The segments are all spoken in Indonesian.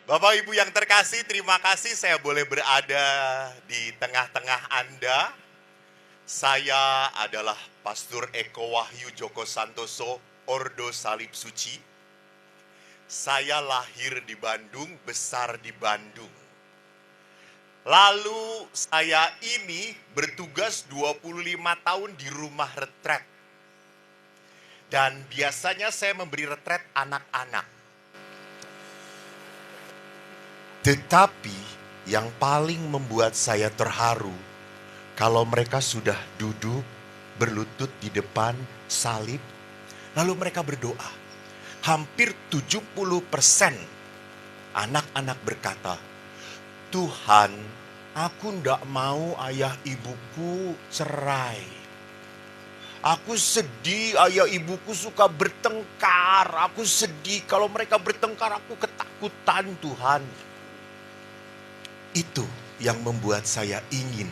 Bapak Ibu yang terkasih, terima kasih saya boleh berada di tengah-tengah Anda. Saya adalah Pastor Eko Wahyu Joko Santoso, Ordo Salib Suci. Saya lahir di Bandung, besar di Bandung. Lalu saya ini bertugas 25 tahun di rumah retret. Dan biasanya saya memberi retret anak-anak. Tetapi yang paling membuat saya terharu, kalau mereka sudah duduk berlutut di depan salib, lalu mereka berdoa. Hampir 70% anak-anak berkata, Tuhan, aku tidak mau ayah ibuku cerai. Aku sedih ayah ibuku suka bertengkar. Aku sedih kalau mereka bertengkar, aku ketakutan Tuhan. Itu yang membuat saya ingin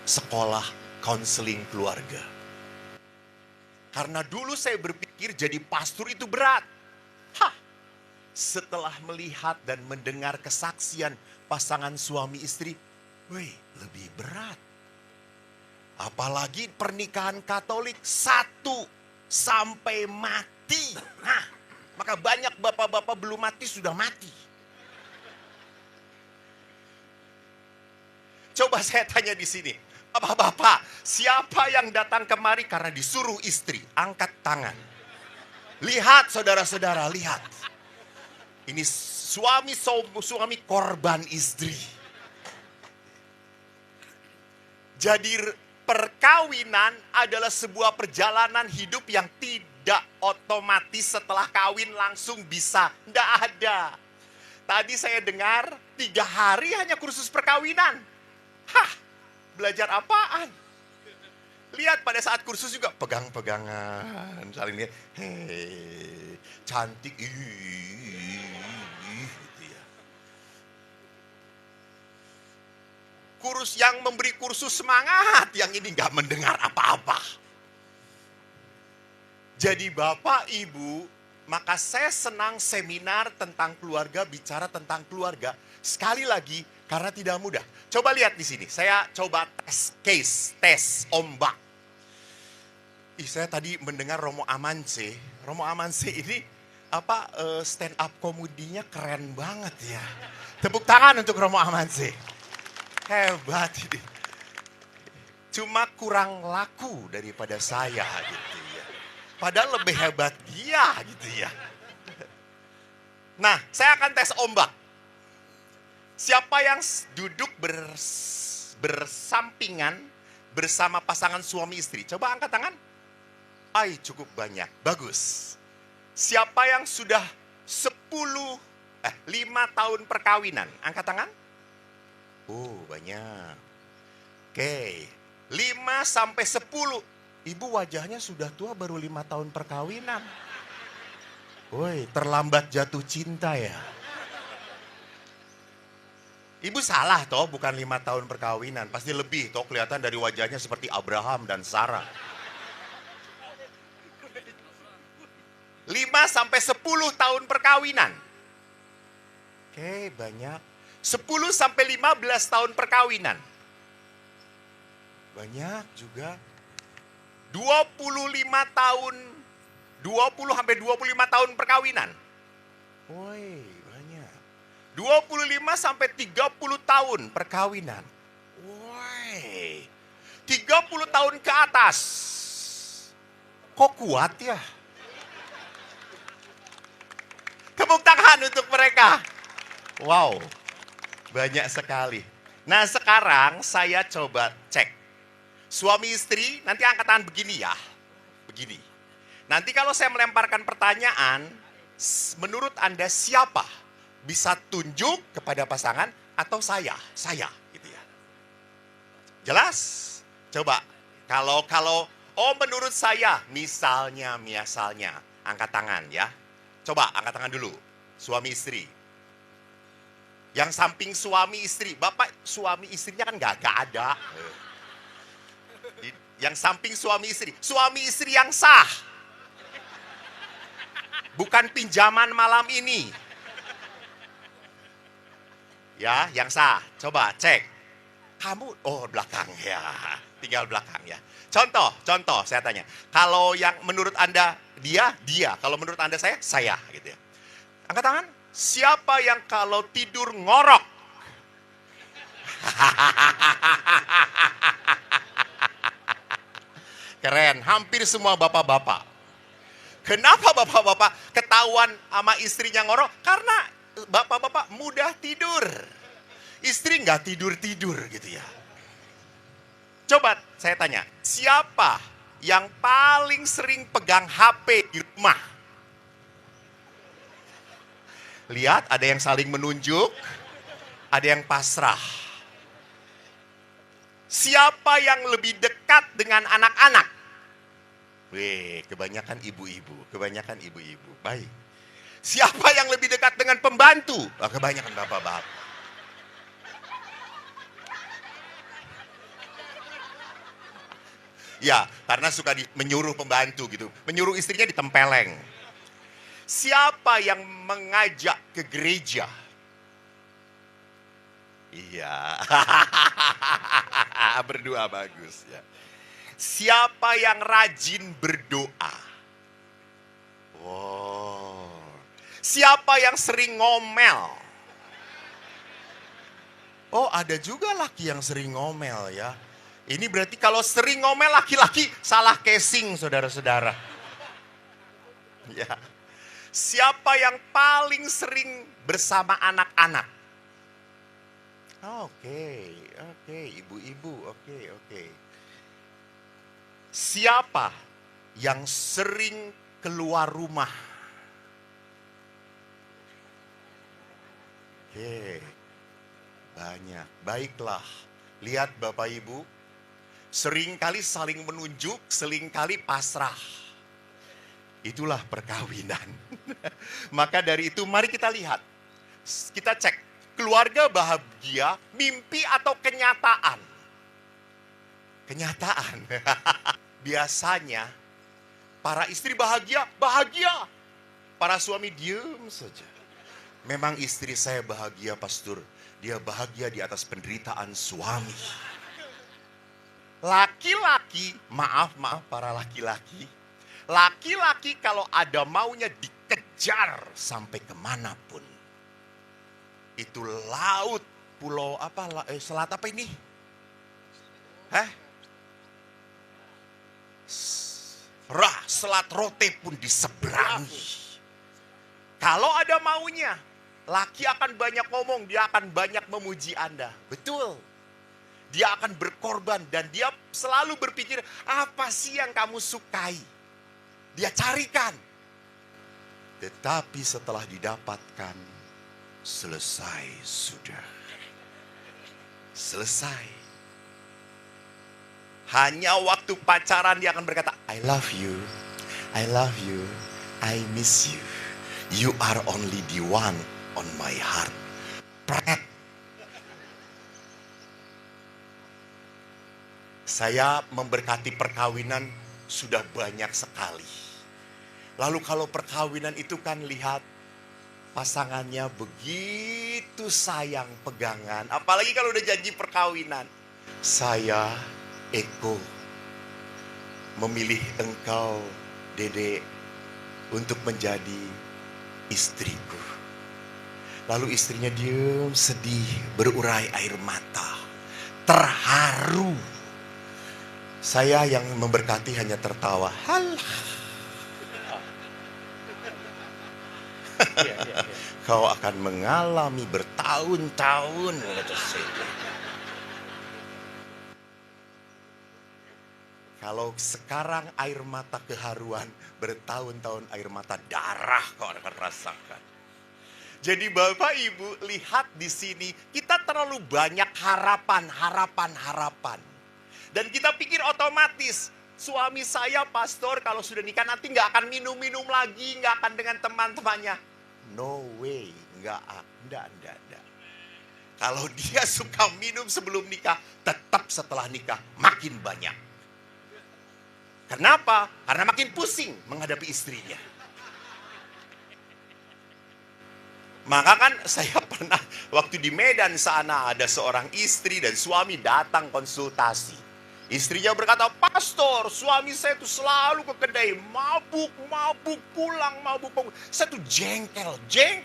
sekolah konseling keluarga. Karena dulu saya berpikir jadi pastor itu berat. Setelah melihat dan mendengar kesaksian pasangan suami istri, wih, lebih berat. Apalagi pernikahan Katolik 1 sampai mati. Maka banyak bapak-bapak belum mati sudah mati. Coba saya tanya di sini, bapak-bapak, siapa yang datang kemari karena disuruh istri? Angkat tangan. Lihat saudara-saudara, lihat. Ini suami korban istri. Jadi perkawinan adalah sebuah perjalanan hidup yang tidak otomatis setelah kawin langsung bisa. Tidak ada. Tadi saya dengar 3 hari hanya kursus perkawinan. Belajar apaan? Lihat pada saat kursus juga pegang-pegangan, saling lihat, hei, cantik, gitu ya. Yang memberi kursus semangat, yang ini nggak mendengar apa-apa. Jadi Bapak Ibu, maka saya senang seminar tentang keluarga, bicara tentang keluarga. Sekali lagi, karena tidak mudah. Coba lihat di sini, saya coba tes ombak. Saya tadi mendengar Romo Amance. Romo Amance ini stand up komedinya keren banget ya. Tepuk tangan untuk Romo Amance. Hebat ini. Cuma kurang laku daripada saya gitu ya. Padahal lebih hebat dia gitu ya. Nah, saya akan tes ombak. Siapa yang duduk bersampingan bersama pasangan suami istri? Coba angkat tangan. Cukup banyak. Bagus. Siapa yang sudah 5 tahun perkawinan? Angkat tangan. Banyak. Oke. 5 sampai 10. Ibu wajahnya sudah tua baru 5 tahun perkawinan. Woi, terlambat jatuh cinta ya. Ibu salah toh, bukan 5 tahun perkawinan. Pasti lebih toh, kelihatan dari wajahnya seperti Abraham dan Sarah. 5 sampai 10 tahun perkawinan. Oke, banyak. 10 sampai 15 tahun perkawinan. Banyak juga. 25 tahun, 20 sampai 25 tahun perkawinan. Woi, 25 sampai 30 tahun perkawinan. Woi. 30 tahun ke atas. Kok kuat ya? Tepuk tangan untuk mereka. Wow. Banyak sekali. Nah, sekarang saya coba cek. Suami istri, nanti angkat tangan begini ya. Begini. Nanti kalau saya melemparkan pertanyaan, menurut Anda siapa? Bisa tunjuk kepada pasangan atau saya gitu ya. Jelas? Coba kalau menurut saya misalnya angkat tangan ya. Coba angkat tangan dulu. Suami istri. Yang samping suami istri, Bapak suami istrinya kan gak ada. Yang samping suami istri yang sah. Bukan pinjaman malam ini. Ya, yang sah. Coba cek. Kamu, oh belakang ya. Tinggal belakang ya. Contoh saya tanya. Kalau yang menurut Anda dia. Kalau menurut Anda saya gitu ya. Angkat tangan. Siapa yang kalau tidur ngorok? Keren, hampir semua bapak-bapak. Kenapa bapak-bapak ketahuan sama istrinya ngorok? Karena bapak-bapak mudah tidur. Istri nggak tidur-tidur gitu ya. Coba saya tanya, siapa yang paling sering pegang HP di rumah? Lihat, ada yang saling menunjuk, ada yang pasrah. Siapa yang lebih dekat dengan anak-anak? Wih, kebanyakan ibu-ibu. Baik. Siapa yang lebih dekat dengan pembantu? Kebanyakan bapak-bapak. Ya, karena suka menyuruh pembantu gitu. Menyuruh istrinya ditempeleng. Siapa yang mengajak ke gereja? Iya. Berdua bagus ya. Siapa yang rajin berdoa? Oh. Siapa yang sering ngomel? Oh, ada juga laki yang sering ngomel ya. Ini berarti kalau sering ngomel laki-laki salah casing, saudara-saudara. Ya. Siapa yang paling sering bersama anak-anak? Oke, ibu-ibu, oke. Siapa yang sering keluar rumah? Oke, banyak. Baiklah, lihat Bapak Ibu, seringkali saling menunjuk, seringkali pasrah. Itulah perkawinan. Maka dari itu mari kita lihat. Kita cek, keluarga bahagia, mimpi atau kenyataan? Kenyataan. Biasanya para istri bahagia. Para suami diam saja. Memang istri saya bahagia, pastor. Dia bahagia di atas penderitaan suami. Laki-laki, maaf para laki-laki. Laki-laki kalau ada maunya dikejar sampai kemanapun. Itu laut, pulau apa, selat apa ini? Selat Rote pun diseberangi. Kalau ada maunya, laki akan banyak ngomong, dia akan banyak memuji Anda. Betul. Dia akan berkorban dan dia selalu berpikir, apa sih yang kamu sukai? Dia carikan. Tetapi setelah didapatkan, selesai sudah. Selesai. Hanya waktu pacaran dia akan berkata, I love you, I miss you. You are only the one on my heart. Pret. Saya memberkati perkawinan sudah banyak sekali. Lalu kalau perkawinan itu kan lihat pasangannya begitu sayang pegangan. Apalagi kalau udah janji perkawinan. Saya, Eko, memilih engkau, Dede, untuk menjadi istriku. Lalu istrinya diam, sedih, berurai air mata. Terharu. Saya yang memberkati hanya tertawa. Halah. Kau akan mengalami bertahun-tahun. Kalau sekarang air mata keharuan, bertahun-tahun air mata darah kau akan rasakan. Jadi Bapak Ibu lihat di sini, kita terlalu banyak harapan. Dan kita pikir otomatis, suami saya pastor kalau sudah nikah nanti nggak akan minum-minum lagi, nggak akan dengan teman-temannya. No way, nggak. Kalau dia suka minum sebelum nikah, tetap setelah nikah makin banyak. Kenapa? Karena makin pusing menghadapi istrinya. Maka kan saya pernah waktu di Medan sana ada seorang istri dan suami datang konsultasi. Istrinya berkata, "Pastor, suami saya tuh selalu ke kedai, mabuk, pulang, mabuk. Saya tuh jengkel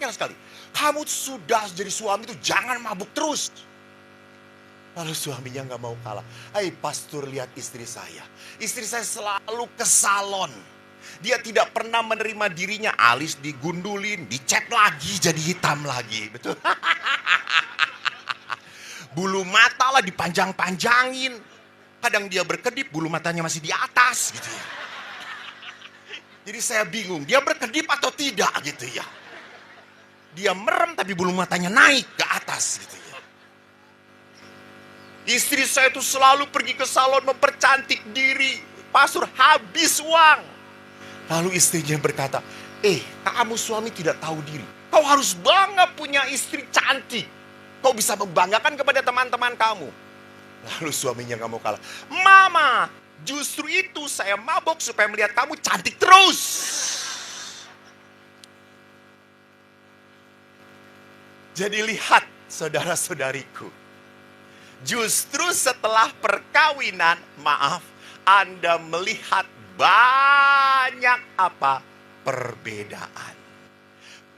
sekali. Kamu sudah jadi suami tuh jangan mabuk terus." Lalu suaminya nggak mau kalah. "Hai pastor, lihat istri saya. Istri saya selalu ke salon. Dia tidak pernah menerima dirinya, alis digundulin, dicat lagi jadi hitam lagi." Betul. Bulu mata lah dipanjang-panjangin. Kadang dia berkedip, bulu matanya masih di atas gitu ya. Jadi saya bingung, dia berkedip atau tidak gitu ya. Dia merem tapi bulu matanya naik ke atas gitu ya. Istri saya itu selalu pergi ke salon mempercantik diri. Pastor, habis uang. Lalu istrinya berkata, kamu suami tidak tahu diri. Kau harus bangga punya istri cantik. Kau bisa membanggakan kepada teman-teman kamu. Lalu suaminya nggak mau kalah. "Mama, justru itu saya mabok supaya melihat kamu cantik terus." Jadi lihat saudara-saudariku. Justru setelah perkawinan, Anda melihat banyak perbedaan.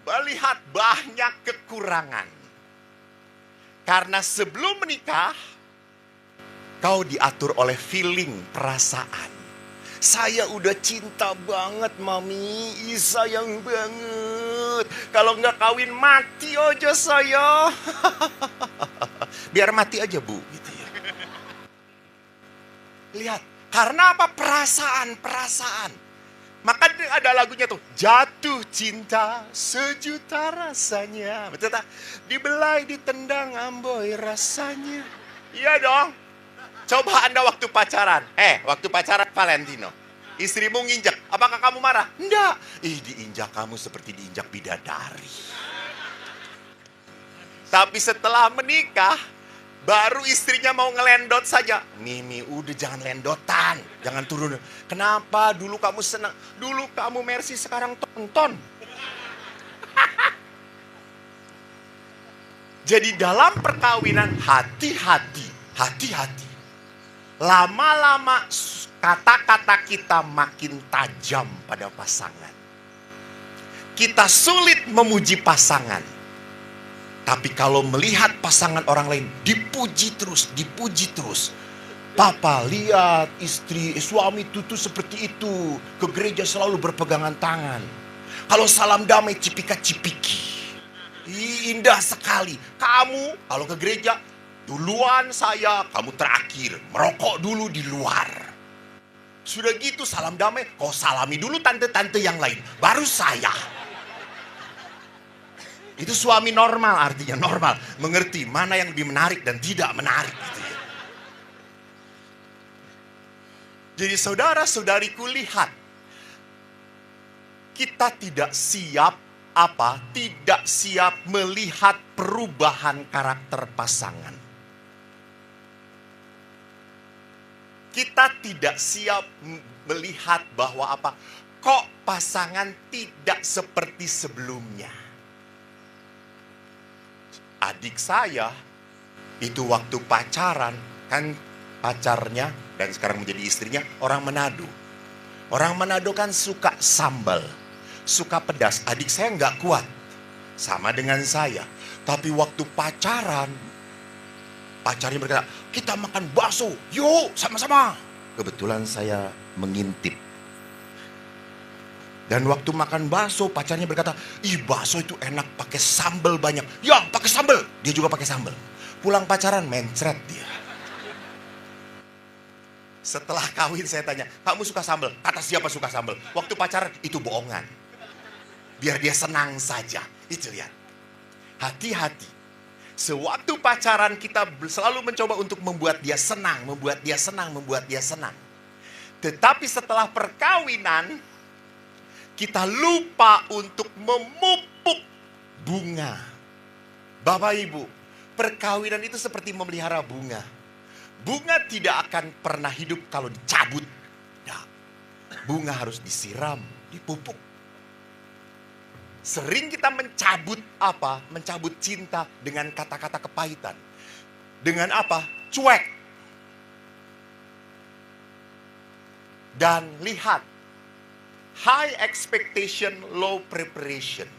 Melihat banyak kekurangan. Karena sebelum menikah, kau diatur oleh feeling, perasaan. "Saya udah cinta banget, Mami. Sayang banget. Kalau nggak kawin mati aja saya." Biar mati aja, Bu. Gitu ya. Lihat, karena apa? Perasaan. Maka ada lagunya tuh, "Jatuh cinta sejuta rasanya." Betul tak? "Dibelai, ditendang, amboi rasanya." Iya dong. Coba Anda waktu pacaran. Waktu pacaran Valentino. Istrimu nginjak. Apakah kamu marah? Enggak. Diinjak kamu seperti diinjak bidadari. Tapi setelah menikah, baru istrinya mau ngelendot saja. "Mimi, udah jangan lendotan. Jangan turun." "Kenapa? Dulu kamu senang. Dulu kamu Mercy, sekarang tonton." Jadi dalam perkawinan hati-hati. Lama-lama kata-kata kita makin tajam pada pasangan. Kita sulit memuji pasangan. Tapi kalau melihat pasangan orang lain dipuji terus. "Papa, lihat suami tutu seperti itu. Ke gereja selalu berpegangan tangan. Kalau salam damai cipika-cipiki. Indah sekali. Kamu kalau ke gereja duluan saya, kamu terakhir. Merokok dulu di luar. Sudah gitu salam damai, kau salami dulu tante-tante yang lain. Baru saya." Itu suami normal, artinya normal. Mengerti mana yang lebih menarik dan tidak menarik. Gitu ya. Jadi saudara-saudariku, lihat. Kita tidak siap melihat perubahan karakter pasangan. Kita tidak siap melihat bahwa kok pasangan tidak seperti sebelumnya. Adik saya itu waktu pacaran, kan pacarnya dan sekarang menjadi istrinya orang Manado. Orang Manado kan suka sambal, suka pedas. Adik saya nggak kuat, sama dengan saya. Tapi waktu pacaran, pacarnya berkata, "Kita makan bakso, yuk sama-sama." Kebetulan saya mengintip. Dan waktu makan bakso, pacarnya berkata, "Bakso itu enak pakai sambal banyak." "Ya, pakai sambal." Dia juga pakai sambal. Pulang pacaran mencret dia. Setelah kawin saya tanya, "Kamu suka sambal?" Kata siapa suka sambal? Waktu pacaran itu bohongan. Biar dia senang saja. Itu lihat. Hati-hati. Sewaktu pacaran kita selalu mencoba untuk membuat dia senang. Tetapi setelah perkawinan, kita lupa untuk memupuk bunga. Bapak Ibu, perkawinan itu seperti memelihara bunga. Bunga tidak akan pernah hidup kalau dicabut. Nah, bunga harus disiram, dipupuk. Sering kita mencabut apa? Mencabut cinta dengan kata-kata kepahitan. Dengan apa? Cuek. Dan lihat, high expectation, low preparation.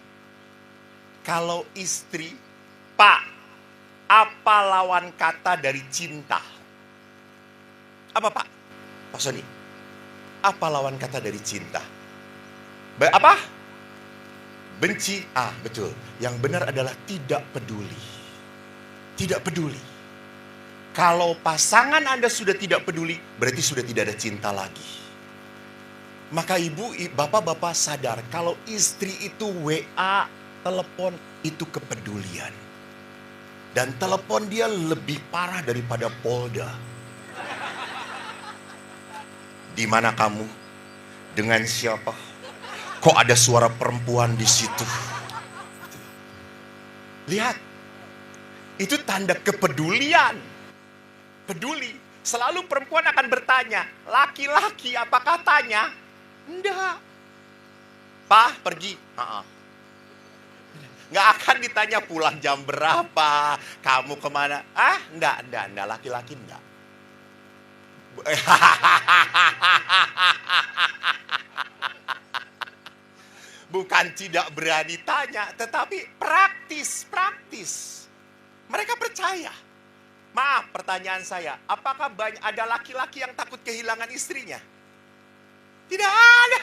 Kalau istri, Pak, apa lawan kata dari cinta? Apa Pak? Pak Sony, apa lawan kata dari cinta? Apa? Benci. Ah, betul. Yang benar adalah tidak peduli. Tidak peduli. Kalau pasangan Anda sudah tidak peduli, berarti sudah tidak ada cinta lagi. Maka ibu, bapak-bapak sadar kalau istri itu WA, telepon itu kepedulian. Dan telepon dia lebih parah daripada Polda. Di mana kamu? Dengan siapa? Kok ada suara perempuan di situ? Lihat. Itu tanda kepedulian. Peduli. Selalu perempuan akan bertanya, laki-laki apa katanya? Enggak. Pak, pergi. Nggak akan ditanya pulang jam berapa, kamu kemana. Enggak. Laki-laki enggak. Bukan tidak berani tanya, tetapi praktis. Mereka percaya. Maaf, pertanyaan saya, apakah ada laki-laki yang takut kehilangan istrinya? Tidak ada.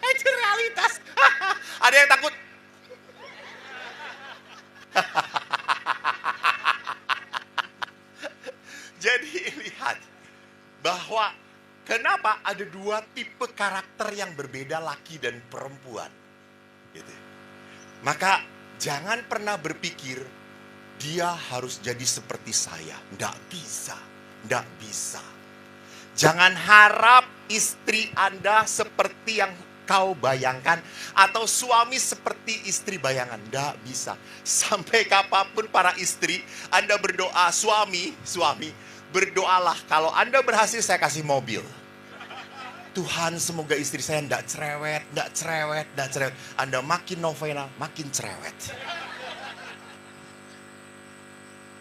Itu realitas. Ada yang takut? Jadi lihat bahwa kenapa ada dua tipe karakter yang berbeda, laki dan perempuan. Gitu. Maka jangan pernah berpikir dia harus jadi seperti saya. Nggak bisa. Jangan harap istri Anda seperti yang kau bayangkan atau suami seperti istri bayangan. Nggak bisa. Sampai kapanpun para istri Anda berdoa, suami berdoalah, kalau Anda berhasil saya kasih mobil. Tuhan, semoga istri saya enggak cerewet. Anda makin novena, makin cerewet.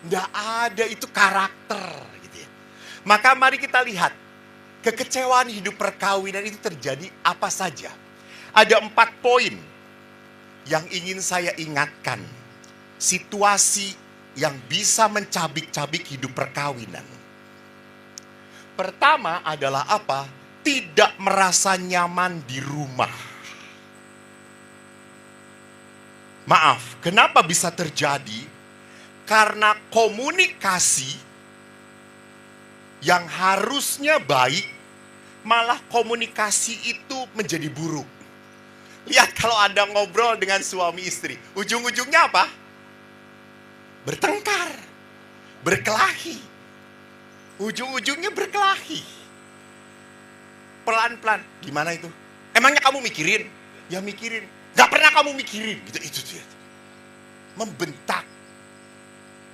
Enggak ada, itu karakter. Gitu ya. Maka mari kita lihat, kekecewaan hidup perkawinan itu terjadi apa saja. Ada 4 poin yang ingin saya ingatkan. Situasi yang bisa mencabik-cabik hidup perkawinan. Pertama adalah apa? Tidak merasa nyaman di rumah. Maaf, kenapa bisa terjadi? Karena komunikasi yang harusnya baik, malah komunikasi itu menjadi buruk. Lihat kalau Anda ngobrol dengan suami istri, ujung-ujungnya apa? Bertengkar, berkelahi. Ujung-ujungnya berkelahi. Pelan-pelan. Gimana itu? Emangnya kamu mikirin? Ya mikirin. Gak pernah kamu mikirin. Gitu, itu dia. Membentak.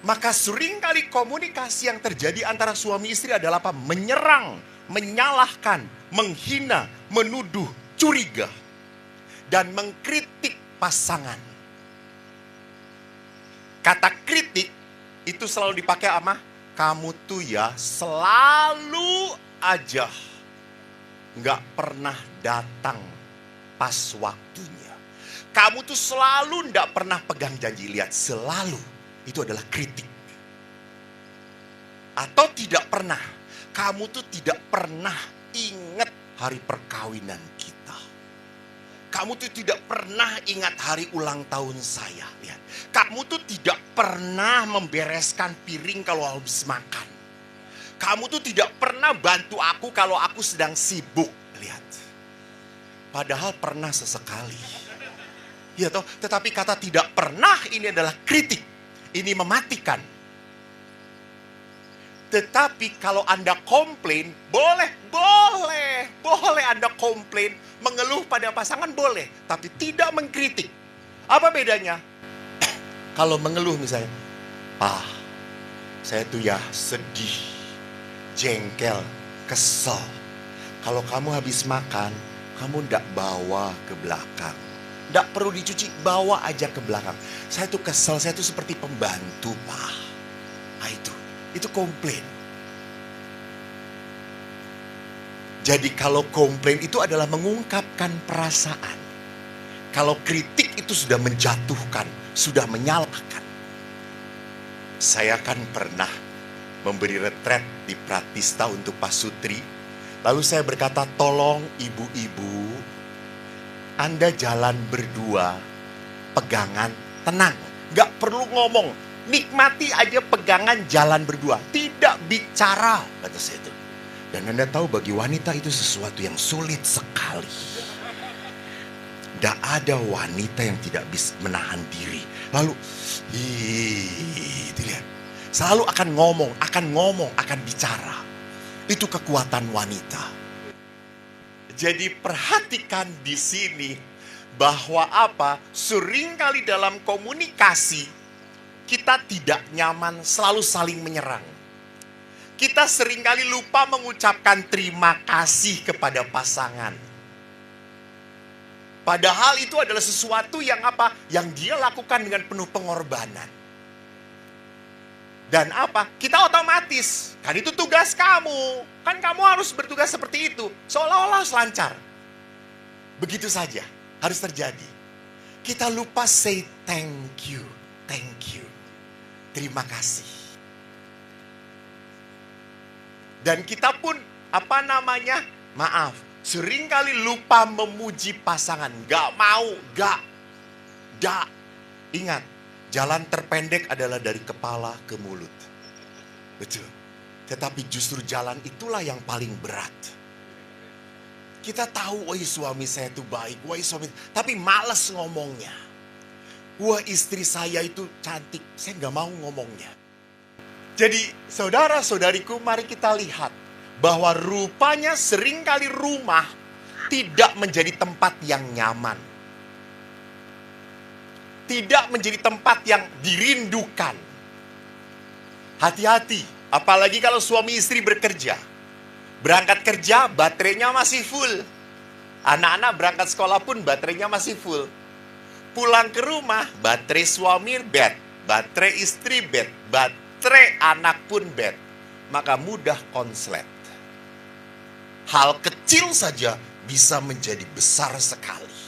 Maka seringkali komunikasi yang terjadi antara suami istri adalah apa? Menyerang, menyalahkan, menghina, menuduh, curiga. Dan mengkritik pasangan. Kata kritik itu selalu dipakai sama kamu tuh ya selalu aja nggak pernah datang pas waktunya. Kamu tuh selalu nggak pernah pegang janji. Lihat, selalu itu adalah kritik. Atau tidak pernah. Kamu tuh tidak pernah ingat hari perkawinan kita. Kamu tuh tidak pernah ingat hari ulang tahun saya. Lihat. Kamu tuh tidak pernah membereskan piring kalau habis makan. Kamu tuh tidak pernah bantu aku kalau aku sedang sibuk. Lihat. Padahal pernah sesekali. Ya toh, tetapi kata tidak pernah ini adalah kritik. Ini mematikan. Tetapi kalau Anda komplain, boleh Anda komplain, mengeluh pada pasangan boleh, tapi tidak mengkritik. Apa bedanya? kalau mengeluh misalnya, "Pak, saya tuh ya sedih, jengkel, kesel. Kalau kamu habis makan, kamu ndak bawa ke belakang. Ndak perlu dicuci, bawa aja ke belakang. Saya tuh kesel, saya tuh seperti pembantu, Pak." Nah itu komplain. Jadi kalau komplain itu adalah mengungkapkan perasaan. Kalau kritik itu sudah menjatuhkan, sudah menyalahkan. Saya kan pernah memberi retret di Pratista untuk Pak Sutri. Lalu saya berkata, "Tolong ibu-ibu, Anda jalan berdua, pegangan, tenang. Gak perlu ngomong, nikmati aja pegangan jalan berdua. Tidak bicara," kata saya itu. Dan Anda tahu bagi wanita itu sesuatu yang sulit sekali. Tidak ada wanita yang tidak bisa menahan diri. Lalu, itu lihat. Selalu akan bicara. Itu kekuatan wanita. Jadi perhatikan di sini bahwa seringkali dalam komunikasi kita tidak nyaman, selalu saling menyerang. Kita seringkali lupa mengucapkan terima kasih kepada pasangan. Padahal itu adalah sesuatu yang yang dia lakukan dengan penuh pengorbanan. Dan kita otomatis, kan itu tugas kamu. Kan kamu harus bertugas seperti itu. Seolah-olah harus lancar. Begitu saja harus terjadi. Kita lupa say thank you. Terima kasih. Dan kita pun seringkali lupa memuji pasangan. Gak. Ingat, jalan terpendek adalah dari kepala ke mulut. Betul. Tetapi justru jalan itulah yang paling berat. Kita tahu, wah suami saya itu baik, tapi malas ngomongnya. Wah istri saya itu cantik, saya gak mau ngomongnya. Jadi saudara-saudariku, mari kita lihat bahwa rupanya seringkali rumah tidak menjadi tempat yang nyaman. Tidak menjadi tempat yang dirindukan. Hati-hati, apalagi kalau suami istri bekerja. Berangkat kerja, baterainya masih full. Anak-anak berangkat sekolah pun baterainya masih full. Pulang ke rumah, baterai suami bed, baterai istri bed, baterai anak pun bed. Maka mudah konslet. Hal kecil saja bisa menjadi besar sekali.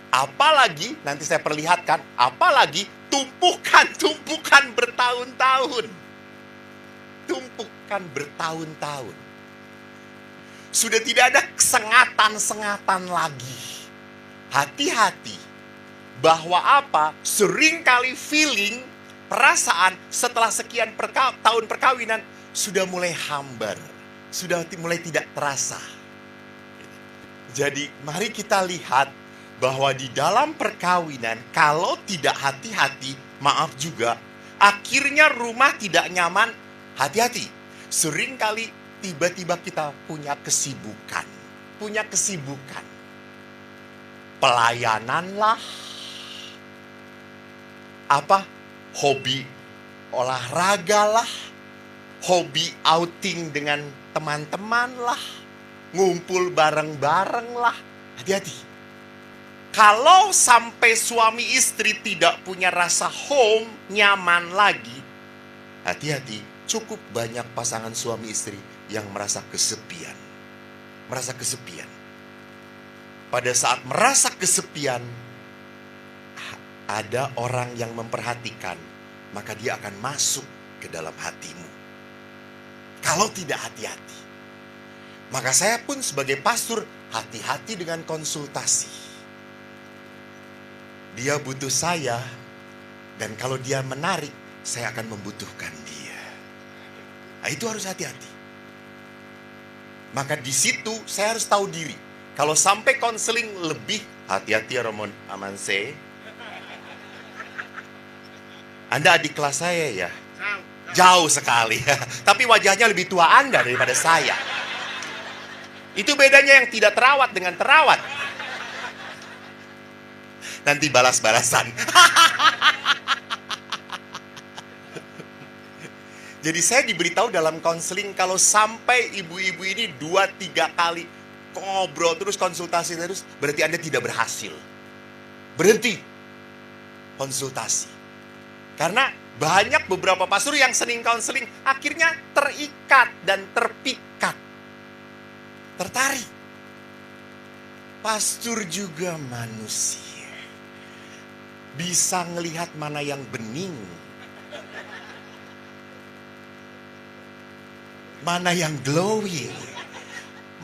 Apalagi, nanti saya perlihatkan, apalagi tumpukan bertahun-tahun. Tumpukan bertahun-tahun. Sudah tidak ada sengatan-sengatan lagi. Hati-hati bahwa seringkali feeling, perasaan setelah sekian tahun perkawinan sudah mulai hambar. Sudah mulai tidak terasa. Jadi mari kita lihat bahwa di dalam perkawinan kalau tidak hati-hati, maaf juga, akhirnya rumah tidak nyaman. Hati-hati, seringkali tiba-tiba kita punya kesibukan. Pelayanan lah, hobi olahraga lah, hobi outing dengan teman-teman lah, ngumpul bareng-bareng lah. Hati-hati. Kalau sampai suami istri tidak punya rasa home, nyaman lagi, hati-hati, cukup banyak pasangan suami istri yang merasa kesepian. Pada saat merasa kesepian, ada orang yang memperhatikan, maka dia akan masuk ke dalam hatimu. Kalau tidak hati-hati. Maka saya pun sebagai pastor, hati-hati dengan konsultasi. Dia butuh saya, dan kalau dia menarik, saya akan membutuhkan dia. Nah, itu harus hati-hati. Maka di situ saya harus tahu diri. Kalau sampai konseling lebih, hati-hati Roman Amanse. Anda adik kelas saya ya? Jauh sekali. Tapi wajahnya lebih tua Anda daripada saya. Itu bedanya yang tidak terawat dengan terawat. Nanti balas-balasan. Jadi saya diberitahu dalam konseling kalau sampai ibu-ibu ini 2-3 kali ngobrol terus, konsultasi terus, berarti Anda tidak berhasil. Berhenti konsultasi. Karena banyak beberapa pastor yang sering konseling akhirnya terikat dan terpikat. Tertarik. Pastor juga manusia. Bisa ngelihat mana yang bening, mana yang glowing,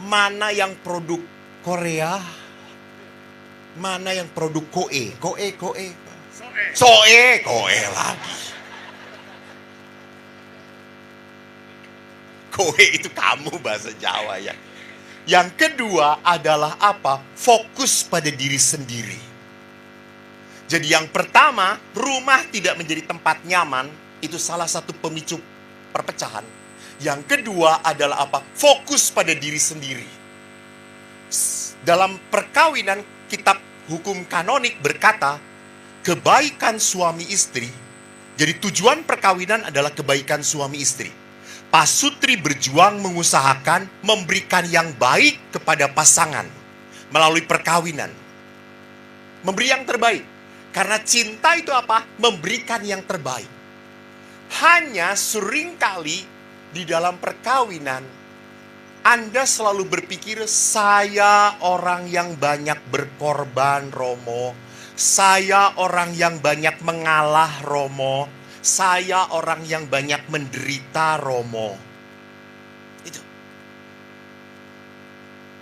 mana yang produk Korea, mana yang produk koe lagi. Koe itu kamu bahasa Jawa ya. Yang kedua adalah apa? Fokus pada diri sendiri. Jadi yang pertama, rumah tidak menjadi tempat nyaman, itu salah satu pemicu perpecahan. Yang kedua adalah apa? Fokus pada diri sendiri. Dalam perkawinan, kitab hukum kanonik berkata, kebaikan suami istri. Jadi tujuan perkawinan adalah kebaikan suami istri. Pasutri berjuang mengusahakan memberikan yang baik kepada pasangan melalui perkawinan. Memberi yang terbaik. Karena cinta itu apa? Memberikan yang terbaik. Hanya seringkali di dalam perkawinan, Anda selalu berpikir, saya orang yang banyak berkorban, Romo. Saya orang yang banyak mengalah, Romo. Saya orang yang banyak menderita, Romo. Itu.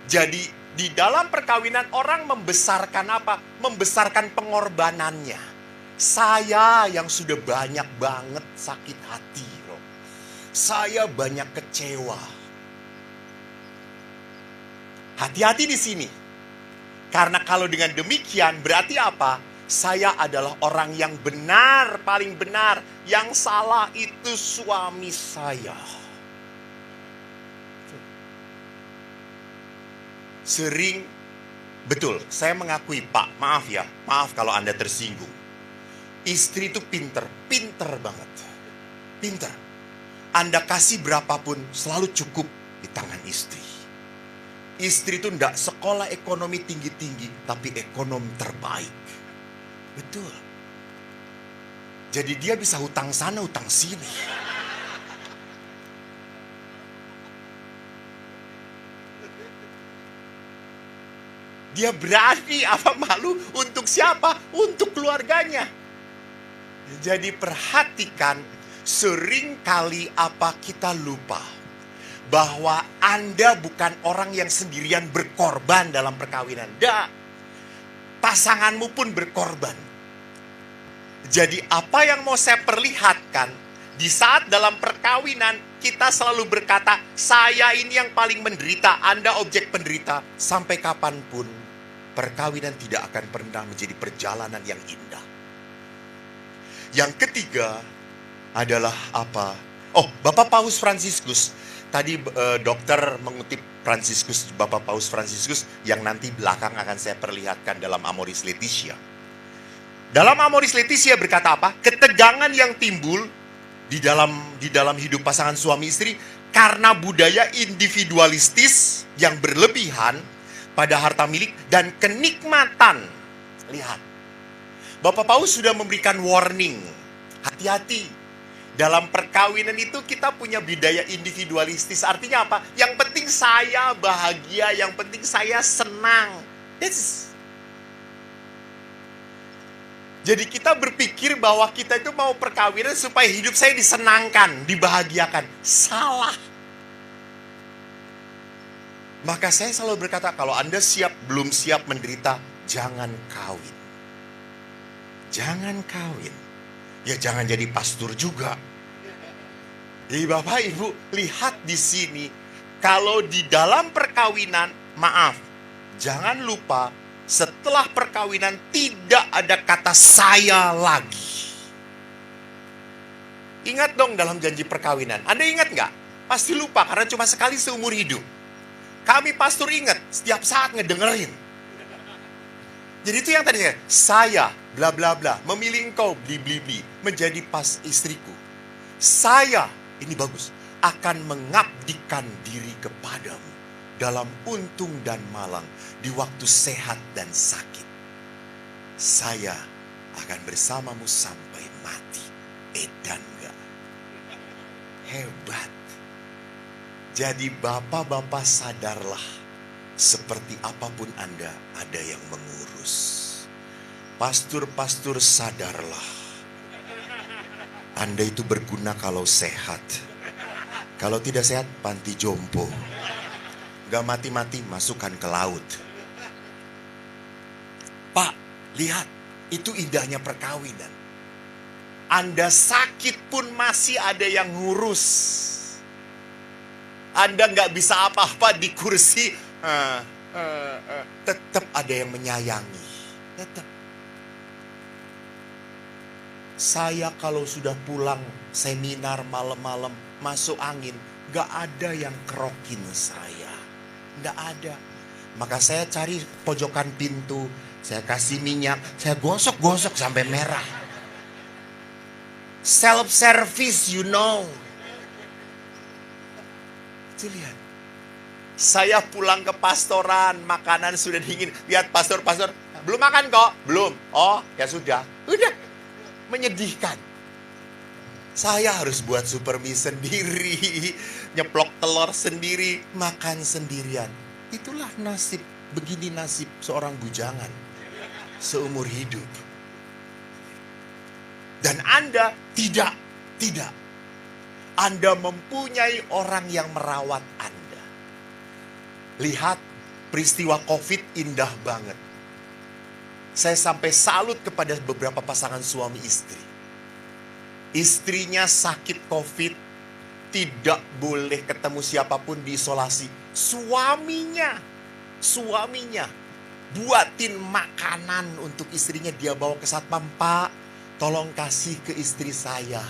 Jadi, di dalam perkawinan orang membesarkan apa? Membesarkan pengorbanannya. Saya yang sudah banyak banget sakit hati, Romo. Saya banyak kecewa. Hati-hati di sini. Karena kalau dengan demikian berarti apa? Saya adalah orang yang benar, paling benar. Yang salah itu suami saya. Sering, betul, saya mengakui Pak, maaf ya. Maaf kalau Anda tersinggung. Istri itu pinter banget. Pinter. Anda kasih berapapun selalu cukup di tangan istri. Istri itu tidak sekolah ekonomi tinggi-tinggi, tapi ekonomi terbaik. Betul. Jadi dia bisa hutang sana, hutang sini. Dia berani apa malu untuk siapa? Untuk keluarganya. Jadi perhatikan, seringkali apa kita lupa bahwa Anda bukan orang yang sendirian berkorban dalam perkawinan. Tidak. Pasanganmu pun berkorban. Jadi apa yang mau saya perlihatkan, di saat dalam perkawinan kita selalu berkata, saya ini yang paling menderita, Anda objek penderita. Sampai kapanpun perkawinan tidak akan pernah menjadi perjalanan yang indah. Yang ketiga adalah apa? Oh, Bapak Paus Fransiskus. Tadi dokter mengutip Fransiskus, Bapak Paus Fransiskus yang nanti belakang akan saya perlihatkan dalam Amoris Laetitia. Dalam Amoris Laetitia berkata apa? Ketegangan yang timbul di dalam hidup pasangan suami istri karena budaya individualistis yang berlebihan pada harta milik dan kenikmatan. Lihat, Bapak Paus sudah memberikan warning. Hati-hati. Dalam perkawinan itu kita punya budaya individualistis. Artinya apa? Yang penting saya bahagia, yang penting saya senang. Jadi kita berpikir bahwa kita itu mau perkawinan supaya hidup saya disenangkan, dibahagiakan. Salah. Maka saya selalu berkata, kalau Anda belum siap menderita, jangan kawin. Jangan kawin. Ya jangan jadi pastor juga. Jadi Bapak Ibu, lihat di sini. Kalau di dalam perkawinan, maaf, jangan lupa setelah perkawinan tidak ada kata saya lagi. Ingat dong dalam janji perkawinan. Anda ingat nggak? Pasti lupa karena cuma sekali seumur hidup. Kami pastor ingat, setiap saat ngedengerin. Jadi itu yang tadinya, saya bla bla bla, memilih engkau bli bli bli, menjadi pas istriku. Saya, ini bagus, akan mengabdikan diri kepadamu dalam untung dan malang, di waktu sehat dan sakit. Saya akan bersamamu sampai mati. Edan gak? Hebat. Jadi bapak-bapak sadarlah, seperti apapun Anda, ada yang mengurus. Pastor-pastor sadarlah, Anda itu berguna kalau sehat. Kalau tidak sehat, panti jompo. Gak mati-mati, masukkan ke laut. Pak, lihat, itu indahnya perkawinan. Anda sakit pun masih ada yang ngurus. Anda gak bisa apa-apa di kursi, tetap ada yang menyayangi. Tetap. Saya kalau sudah pulang seminar malam-malam, masuk angin, gak ada yang kerokin saya. Gak ada. Maka saya cari pojokan pintu, saya kasih minyak, saya gosok-gosok sampai merah. Self-service, you know. Itu lihat. Saya pulang ke pastoran, makanan sudah dingin. Lihat pastor-pastor, belum makan kok? Belum. Oh, ya sudah. Udah. Menyedihkan. Saya harus buat super mie sendiri, nyeplok telur sendiri, makan sendirian. Itulah nasib, begini nasib seorang bujangan seumur hidup. Dan Anda tidak. Anda mempunyai orang yang merawat Anda. Lihat peristiwa COVID indah banget. Saya sampai salut kepada beberapa pasangan suami istri. Istrinya sakit COVID, tidak boleh ketemu siapapun, diisolasi. Suaminya buatin makanan untuk istrinya, dia bawa ke satpam. Pak, tolong kasih ke istri saya.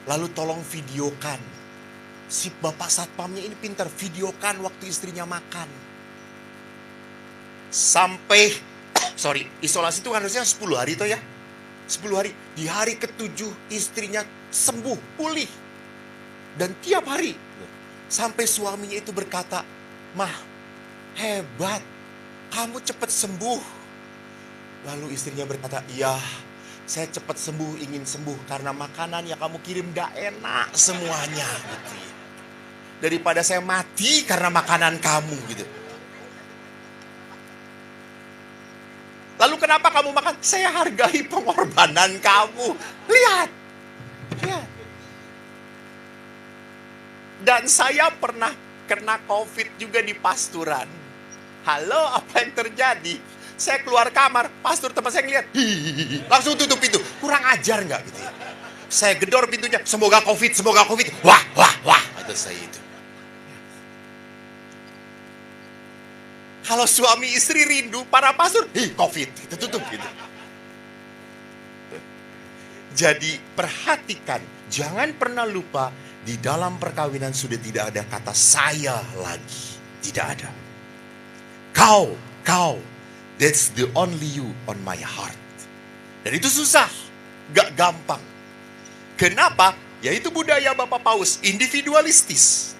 Lalu tolong videokan. Si bapak satpamnya ini pintar, videokan waktu istrinya makan. Sampai, isolasi itu kan harusnya 10 hari toh ya. 10 hari. Di hari ke-7 istrinya sembuh, pulih. Dan tiap hari. Sampai suaminya itu berkata, "Mah, hebat. Kamu cepat sembuh." Lalu istrinya berkata, "Iya, saya cepat sembuh, ingin sembuh. Karena makanan yang kamu kirim gak enak semuanya." Gitu. Daripada saya mati karena makanan kamu gitu. Lalu kenapa kamu makan? Saya hargai pengorbanan kamu. Lihat. Dan saya pernah kena COVID juga di pasturan. Halo, apa yang terjadi? Saya keluar kamar, pastor teman saya ngeliat, langsung tutup pintu. Kurang ajar nggak gitu ya? Saya gedor pintunya, semoga COVID. Wah, ada saya itu. Kalau suami istri rindu, para pastor, COVID, kita tutup gitu. Jadi perhatikan, jangan pernah lupa, di dalam perkawinan sudah tidak ada kata saya lagi. Tidak ada. Kau, that's the only you on my heart. Dan itu susah, gak gampang. Kenapa? Yaitu budaya Bapak Paus, individualistis.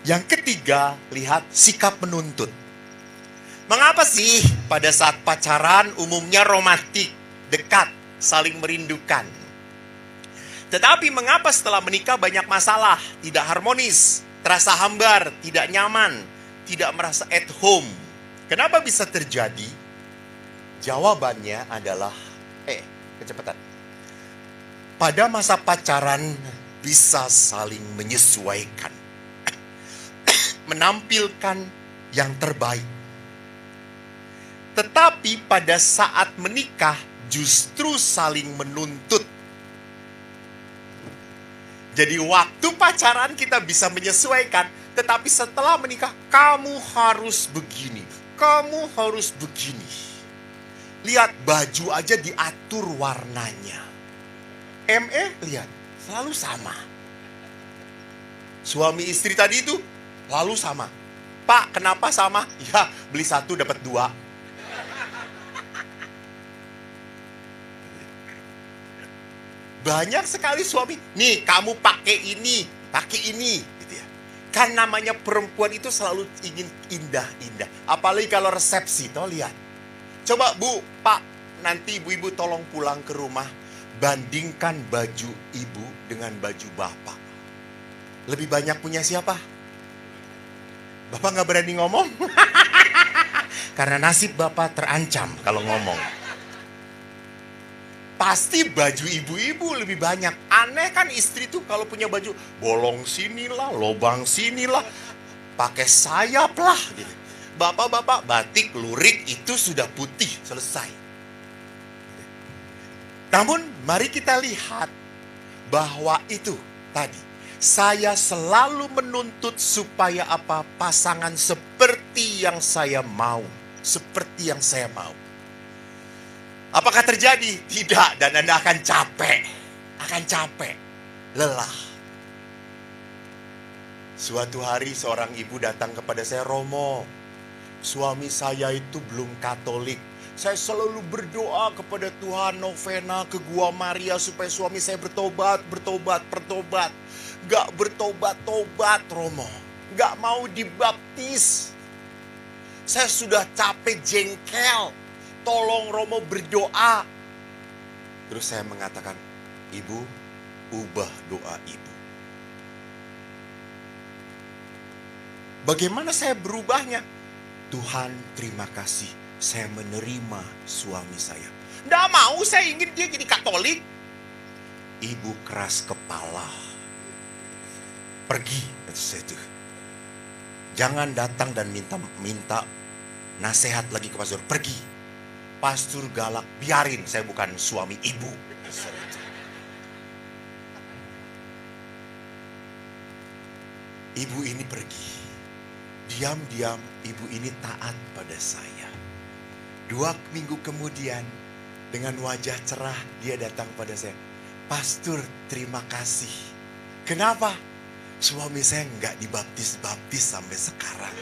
Yang ketiga, lihat sikap menuntut. Mengapa sih pada saat pacaran umumnya romantik, dekat, saling merindukan? Tetapi mengapa setelah menikah banyak masalah, tidak harmonis, terasa hambar, tidak nyaman, tidak merasa at home? Kenapa bisa terjadi? Jawabannya adalah, kecepatan. Pada masa pacaran bisa saling menyesuaikan. Menampilkan yang terbaik. Tetapi pada saat menikah justru saling menuntut. Jadi waktu pacaran kita bisa menyesuaikan, tetapi setelah menikah kamu harus begini, kamu harus begini. Lihat baju aja diatur warnanya. Lihat selalu sama. Suami istri tadi itu lalu sama. Pak, kenapa sama? Ya, beli 1 dapat 2. Banyak sekali suami, nih kamu pakai ini, gitu ya. Kan namanya perempuan itu selalu ingin indah-indah. Apalagi kalau resepsi, toh lihat. Coba Bu, Pak, nanti ibu-ibu tolong pulang ke rumah, bandingkan baju ibu dengan baju bapak. Lebih banyak punya siapa? Bapak nggak berani ngomong? Karena nasib bapak terancam kalau ngomong. Pasti baju ibu-ibu lebih banyak. Aneh kan istri tuh kalau punya baju bolong sinilah, lobang sinilah, pakai sayap lah gitu. Bapak-bapak batik, lurik itu sudah putih, selesai. Namun mari kita lihat bahwa itu tadi. Saya selalu menuntut supaya apa? Pasangan seperti yang saya mau. Seperti yang saya mau. Apakah terjadi? Tidak, dan Anda akan capek. Akan capek, lelah. Suatu hari seorang ibu datang kepada saya, Romo, suami saya itu belum Katolik. Saya selalu berdoa kepada Tuhan, novena ke Gua Maria supaya suami saya bertobat. Gak bertobat-tobat, Romo. Gak mau dibaptis. Saya sudah capek, jengkel. Tolong Romo berdoa. Terus saya mengatakan, Ibu, ubah doa Ibu. Bagaimana saya berubahnya? Tuhan, terima kasih. Saya menerima suami saya. Nggak mau, saya ingin dia jadi Katolik. Ibu keras kepala. Pergi. Jangan datang dan minta nasihat lagi ke pastor. Pergi. Pastor galak, biarin, saya bukan suami ibu. Ibu ini pergi. Diam-diam ibu ini taat pada saya. 2 minggu kemudian dengan wajah cerah dia datang pada saya. Pastor, terima kasih. Kenapa? Suami saya nggak dibaptis-baptis sampai sekarang.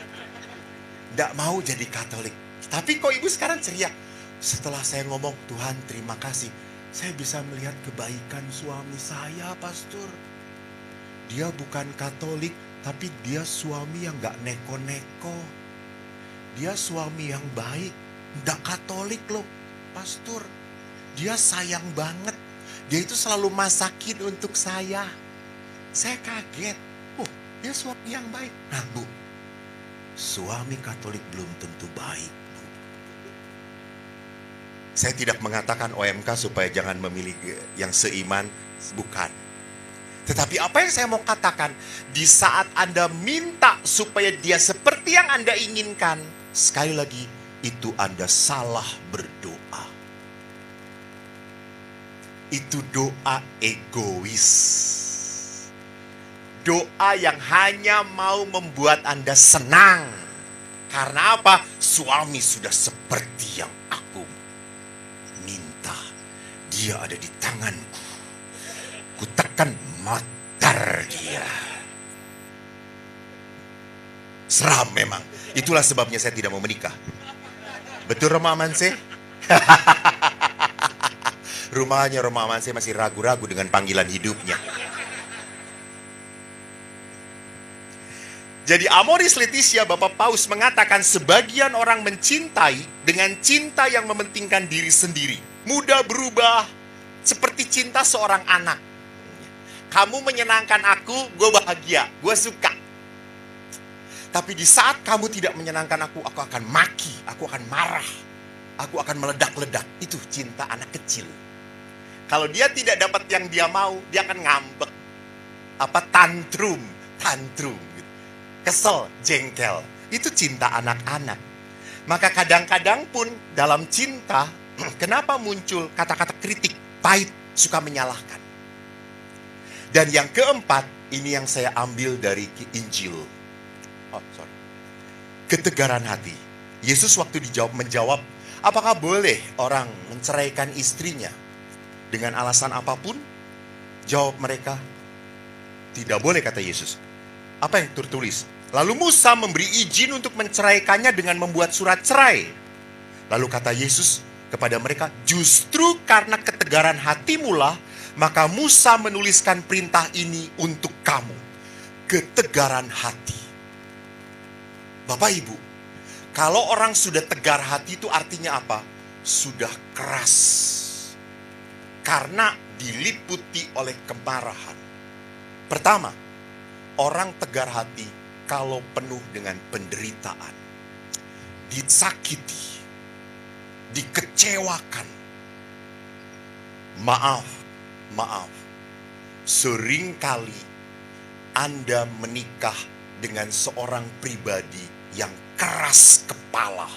Nggak mau jadi Katolik. Tapi kok ibu sekarang ceria? Setelah saya ngomong, Tuhan terima kasih. Saya bisa melihat kebaikan suami saya, Pastor. Dia bukan Katolik, tapi dia suami yang gak neko-neko. Dia suami yang baik. Gak Katolik loh, Pastor. Dia sayang banget. Dia itu selalu masakin untuk saya. Saya kaget. Oh, dia suami yang baik. Nah Bu, suami Katolik belum tentu baik. Saya tidak mengatakan OMK supaya jangan memilih yang seiman, bukan. Tetapi apa yang saya mau katakan, di saat Anda minta supaya dia seperti yang Anda inginkan, sekali lagi, itu Anda salah berdoa. Itu doa egois. Doa yang hanya mau membuat Anda senang. Karena apa? Suami sudah seperti yang aku minta. Dia ada di tanganku. Ku tekan motor dia. Seram memang. Itulah sebabnya saya tidak mau menikah. Betul Roma Amanse? Rumahnya Roma Amanse masih ragu-ragu dengan panggilan hidupnya. Jadi Amoris Laetitia, Bapak Paus mengatakan sebagian orang mencintai dengan cinta yang mementingkan diri sendiri. Mudah berubah seperti cinta seorang anak. Kamu menyenangkan aku, gue bahagia, gue suka. Tapi di saat kamu tidak menyenangkan aku akan maki, aku akan marah. Aku akan meledak-ledak. Itu cinta anak kecil. Kalau dia tidak dapat yang dia mau, dia akan ngambek. Tantrum. Gitu. Kesel, jengkel. Itu cinta anak-anak. Maka kadang-kadang pun dalam cinta, kenapa muncul kata-kata kritik, pahit, suka menyalahkan. Dan yang keempat, ini yang saya ambil dari Injil. Ketegaran hati. Yesus waktu menjawab, apakah boleh orang menceraikan istrinya dengan alasan apapun? Jawab mereka, tidak boleh kata Yesus. Apa yang tertulis? Lalu Musa memberi izin untuk menceraikannya dengan membuat surat cerai. Lalu kata Yesus kepada mereka, justru karena ketegaran hatimulah Maka Musa menuliskan perintah ini untuk kamu. Ketegaran hati. Bapak Ibu, kalau orang sudah tegar hati itu artinya apa? Sudah keras. Karena diliputi oleh kemarahan. Pertama, orang tegar hati kalau penuh dengan penderitaan. Disakiti. Dikecewakan. Maaf. Seringkali Anda menikah dengan seorang pribadi yang keras kepala.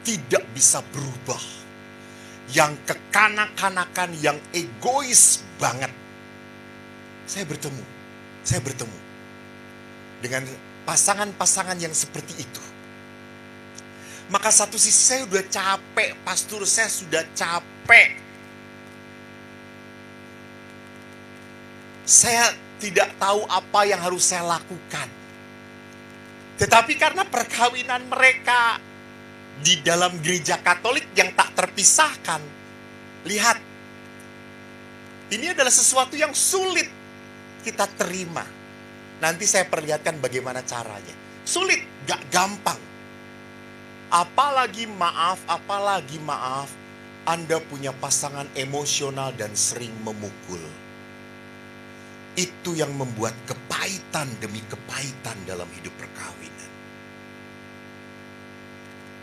Tidak bisa berubah. Yang kekanak-kanakan, yang egois banget. Saya bertemu dengan pasangan-pasangan yang seperti itu. Maka satu sisi saya sudah capek, pastor, saya sudah capek. Saya tidak tahu apa yang harus saya lakukan. Tetapi karena perkawinan mereka di dalam gereja Katolik yang tak terpisahkan. Lihat, ini adalah sesuatu yang sulit kita terima. Nanti saya perlihatkan bagaimana caranya. Sulit, gak gampang. Apalagi maaf, Anda punya pasangan emosional dan sering memukul. Itu yang membuat kepahitan demi kepahitan dalam hidup perkawinan.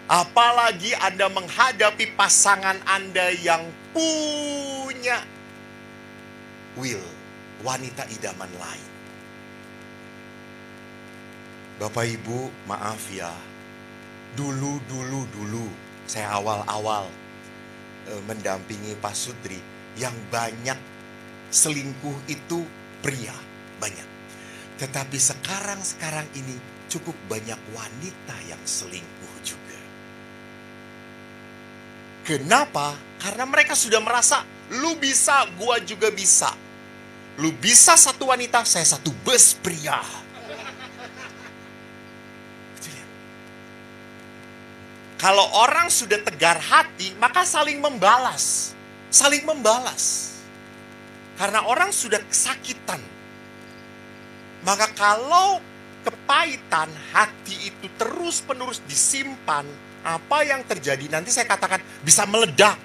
Apalagi Anda menghadapi pasangan Anda yang punya wanita idaman lain. Bapak Ibu, maaf ya. Dulu saya awal-awal mendampingi Pak Sudri, yang banyak selingkuh itu pria, banyak. Tetapi sekarang ini cukup banyak wanita yang selingkuh juga. Kenapa? Karena mereka sudah merasa, lu bisa, gua juga bisa. Lu bisa satu wanita, saya satu bus pria. Kalau orang sudah tegar hati, maka saling membalas. Saling membalas. Karena orang sudah kesakitan. Maka kalau kepahitan hati itu terus-menerus disimpan, apa yang terjadi? Nanti saya katakan bisa meledak.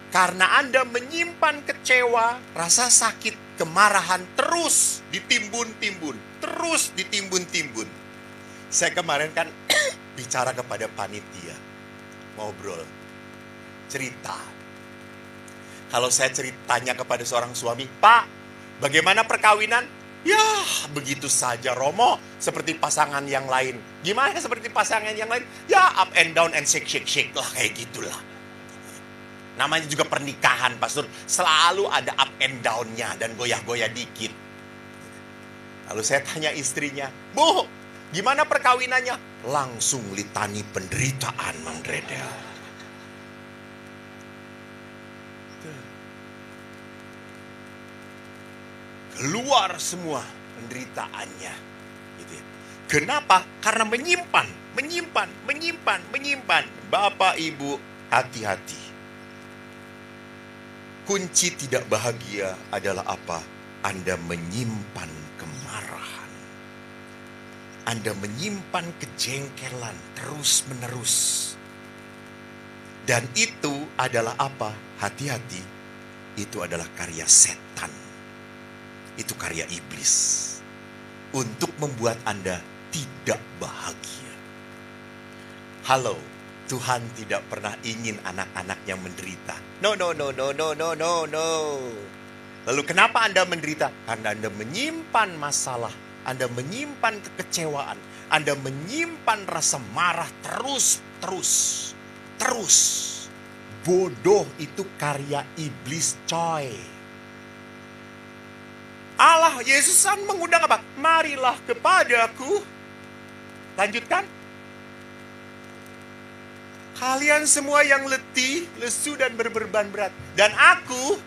Karena Anda menyimpan kecewa, rasa sakit, kemarahan terus ditimbun-timbun. Terus ditimbun-timbun. Saya kemarin kan bicara kepada panitia. Ngobrol. Cerita. Kalau saya ceritanya kepada seorang suami, Pak, bagaimana perkawinan? Ya, begitu saja, Romo. Seperti pasangan yang lain. Gimana seperti pasangan yang lain? Ya, up and down and shake lah, kayak gitulah. Namanya juga pernikahan, Pastor. Selalu ada up and down-nya dan goyah-goyah dikit. Lalu saya tanya istrinya, Bu, gimana perkawinannya? Langsung litani penderitaan, Mang Dredel. Keluar semua penderitaannya. Gitu ya. Kenapa? Karena menyimpan. Bapak, Ibu, hati-hati. Kunci tidak bahagia adalah apa? Anda menyimpan kemarahan. Anda menyimpan kejengkelan terus-menerus. Dan itu adalah apa? Hati-hati. Itu adalah karya setan. Itu karya iblis. Untuk membuat Anda tidak bahagia. Halo, Tuhan tidak pernah ingin anak-anaknya menderita. No. Lalu kenapa Anda menderita? Karena Anda menyimpan masalah. Anda menyimpan kekecewaan. Anda menyimpan rasa marah terus. Bodoh itu karya iblis, coy. Allah, Yesus kan mengundang apa? Marilah kepadaku. Lanjutkan. Kalian semua yang letih, lesu dan berbeban berat. Dan aku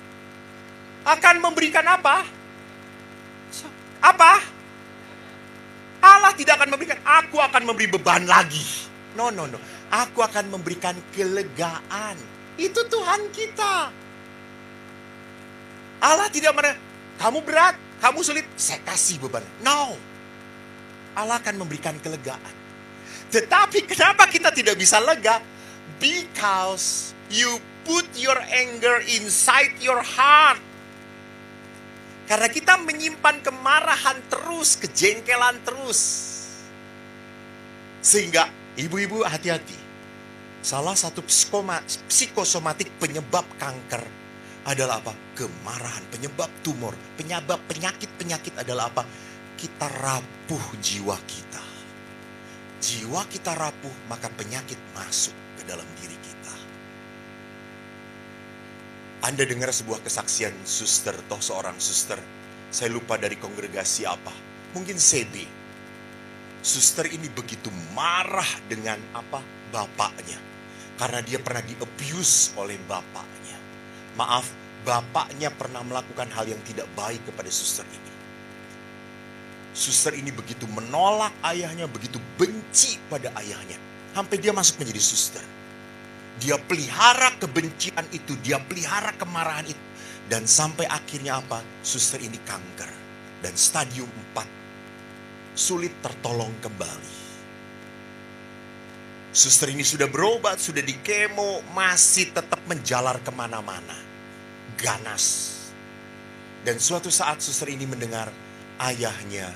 akan memberikan apa? Apa? Allah tidak akan memberikan. Aku akan memberi beban lagi. No. Aku akan memberikan kelegaan. Itu Tuhan kita. Allah tidak kamu berat, kamu sulit, saya kasih beban. No. Allah akan memberikan kelegaan. Tetapi kenapa kita tidak bisa lega? Because you put your anger inside your heart. Karena kita menyimpan kemarahan terus, kejengkelan terus. Sehingga ibu-ibu hati-hati. Salah satu psikosomatik penyebab kanker adalah apa? Kemarahan, penyebab tumor, penyebab penyakit-penyakit adalah apa? Kita rapuh jiwa kita. Jiwa kita rapuh, maka penyakit masuk ke dalam diri kita. Anda dengar sebuah kesaksian suster, toh seorang suster. Saya lupa dari kongregasi apa. Mungkin CB. Suster ini begitu marah dengan apa? Bapaknya. Karena dia pernah di-abuse oleh bapaknya. Maaf, bapaknya pernah melakukan hal yang tidak baik kepada suster ini. Suster ini begitu menolak ayahnya, begitu benci pada ayahnya. Sampai dia masuk menjadi suster. Dia pelihara kebencian itu, dia pelihara kemarahan itu. Dan sampai akhirnya apa? Suster ini kanker. Dan stadium 4. Sulit tertolong kembali. Suster ini sudah berobat, sudah dikemo, masih tetap menjalar kemana-mana. Ganas. Dan suatu saat suster ini mendengar ayahnya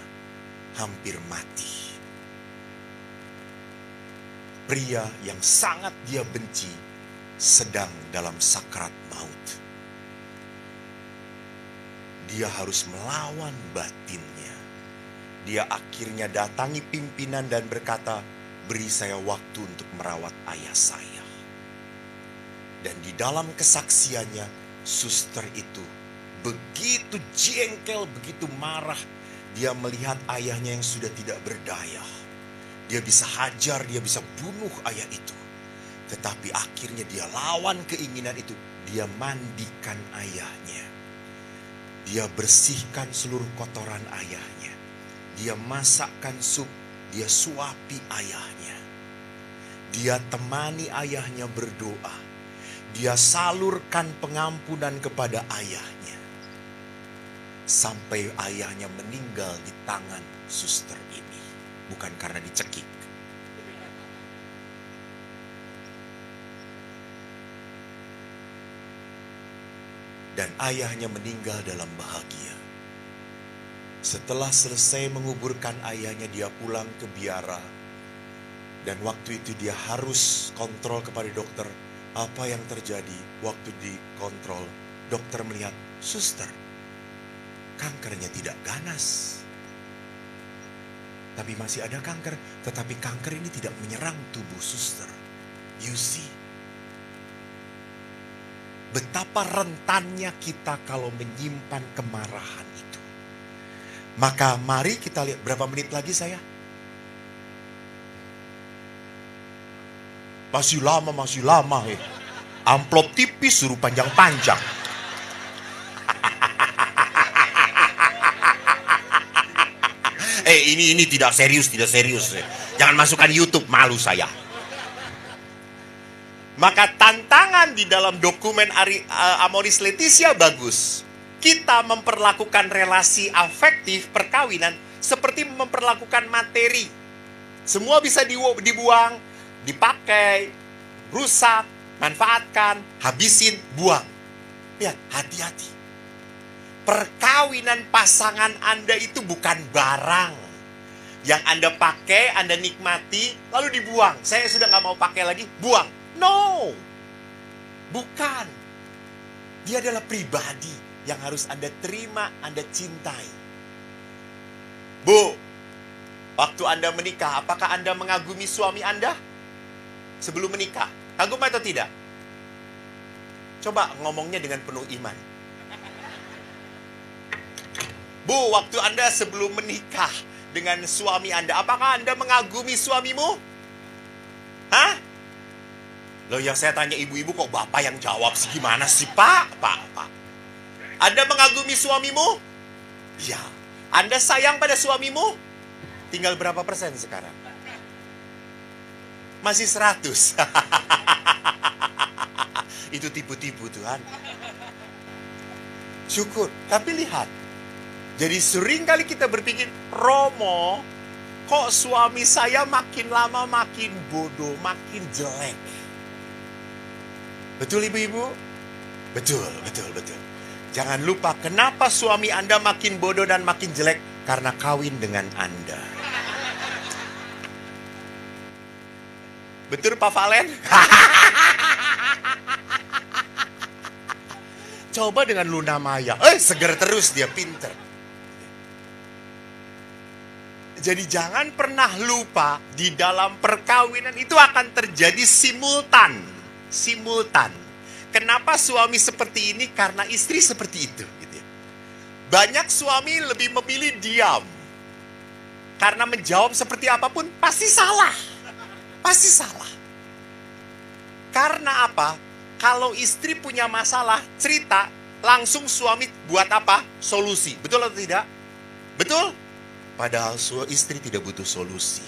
hampir mati. Pria yang sangat dia benci sedang dalam sakrat maut. Dia harus melawan batinnya. Dia akhirnya datangi pimpinan dan berkata, beri saya waktu untuk merawat ayah saya. Dan di dalam kesaksiannya, suster itu begitu jengkel, begitu marah. Dia melihat ayahnya yang sudah tidak berdaya. Dia bisa hajar, dia bisa bunuh ayah itu. Tetapi akhirnya dia lawan keinginan itu. Dia mandikan ayahnya. Dia bersihkan seluruh kotoran ayahnya. Dia masakkan sup. Dia suapi ayahnya. Dia temani ayahnya berdoa. Dia salurkan pengampunan kepada ayahnya. Sampai ayahnya meninggal di tangan suster ini. Bukan karena dicekik. Dan ayahnya meninggal dalam bahagia. Setelah selesai menguburkan ayahnya, dia pulang ke biara. Dan waktu itu dia harus kontrol kepada dokter. Apa yang terjadi waktu dikontrol? Dokter melihat, suster, kankernya tidak ganas. Tapi masih ada kanker. Tetapi kanker ini tidak menyerang tubuh suster. You see. Betapa rentannya kita kalau menyimpan kemarahan itu. Maka mari kita lihat berapa menit lagi saya. Masih lama. Amplop tipis suruh panjang-panjang. Ini tidak serius. Jangan masukkan YouTube, malu saya. Maka tantangan di dalam dokumen Amoris Laetitia bagus. Kita memperlakukan relasi afektif perkawinan seperti memperlakukan materi. Semua bisa dibuang, dipakai, rusak, manfaatkan, habisin, buang. Lihat, hati-hati. Perkawinan pasangan Anda itu bukan barang. Yang Anda pakai, Anda nikmati, lalu dibuang. Saya sudah gak mau pakai lagi, buang. No, bukan. Dia adalah pribadi yang harus Anda terima, Anda cintai. Bu, waktu Anda menikah, apakah Anda mengagumi suami Anda sebelum menikah? Kagum atau tidak? Coba ngomongnya dengan penuh iman. Bu, waktu Anda sebelum menikah dengan suami Anda, apakah Anda mengagumi suamimu? Hah? Loh, yang saya tanya ibu-ibu kok bapak yang jawab sih, gimana sih Pak? Anda mengagumi suamimu? Ya. Anda sayang pada suamimu? Tinggal berapa persen sekarang? Masih 100. Itu tipu-tipu Tuhan. Syukur. Tapi lihat. Jadi sering kali kita berpikir, Romo, kok suami saya makin lama makin bodoh, makin jelek. Betul ibu-ibu? Betul. Jangan lupa kenapa suami Anda makin bodoh dan makin jelek? Karena kawin dengan Anda. Betul Pak Valen? Coba dengan Luna Maya. Seger terus dia, pinter. Jadi jangan pernah lupa di dalam perkawinan itu akan terjadi simultan. Kenapa suami seperti ini? Karena istri seperti itu. Gitu ya. Banyak suami lebih memilih diam. Karena menjawab seperti apapun pasti salah. Karena apa? Kalau istri punya masalah, cerita, langsung suami buat apa? Solusi. Betul atau tidak? Betul? Padahal istri tidak butuh solusi.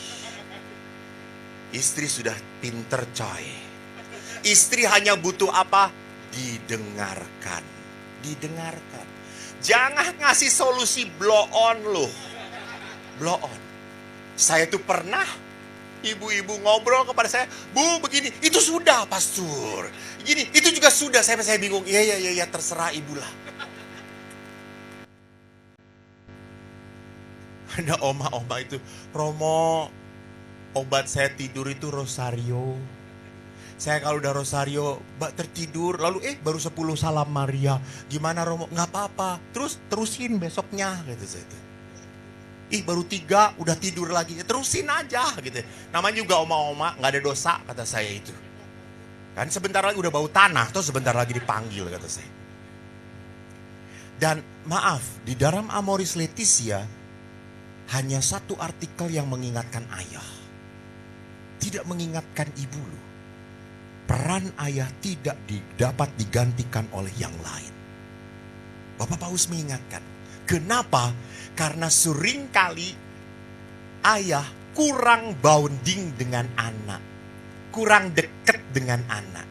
Istri sudah pinter coy. Istri hanya butuh apa? Didengarkan. Jangan ngasih solusi blow on loh. Blow on. Saya tuh pernah ibu-ibu ngobrol kepada saya, Bu begini, itu sudah pastor. Gini, itu juga sudah, saya bingung. Iya, terserah ibu lah. Ada oma-oma itu, Romo, obat saya tidur itu Rosario. Saya kalau udah Rosario, tertidur, lalu baru 10 salam Maria. Gimana Romo? Nggak apa-apa. Terusin besoknya, gitu saya. Baru 3, udah tidur lagi. Terusin aja, gitu. Namanya juga oma-oma, nggak ada dosa, kata saya itu. Kan sebentar lagi udah bau tanah, atau sebentar lagi dipanggil, kata saya. Dan maaf, di dalam Amoris Laetitia, hanya satu artikel yang mengingatkan ayah. Tidak mengingatkan ibu loh. Peran ayah tidak dapat digantikan oleh yang lain. Bapak Paus mengingatkan. Kenapa? Karena seringkali ayah kurang bonding dengan anak. Kurang dekat dengan anak.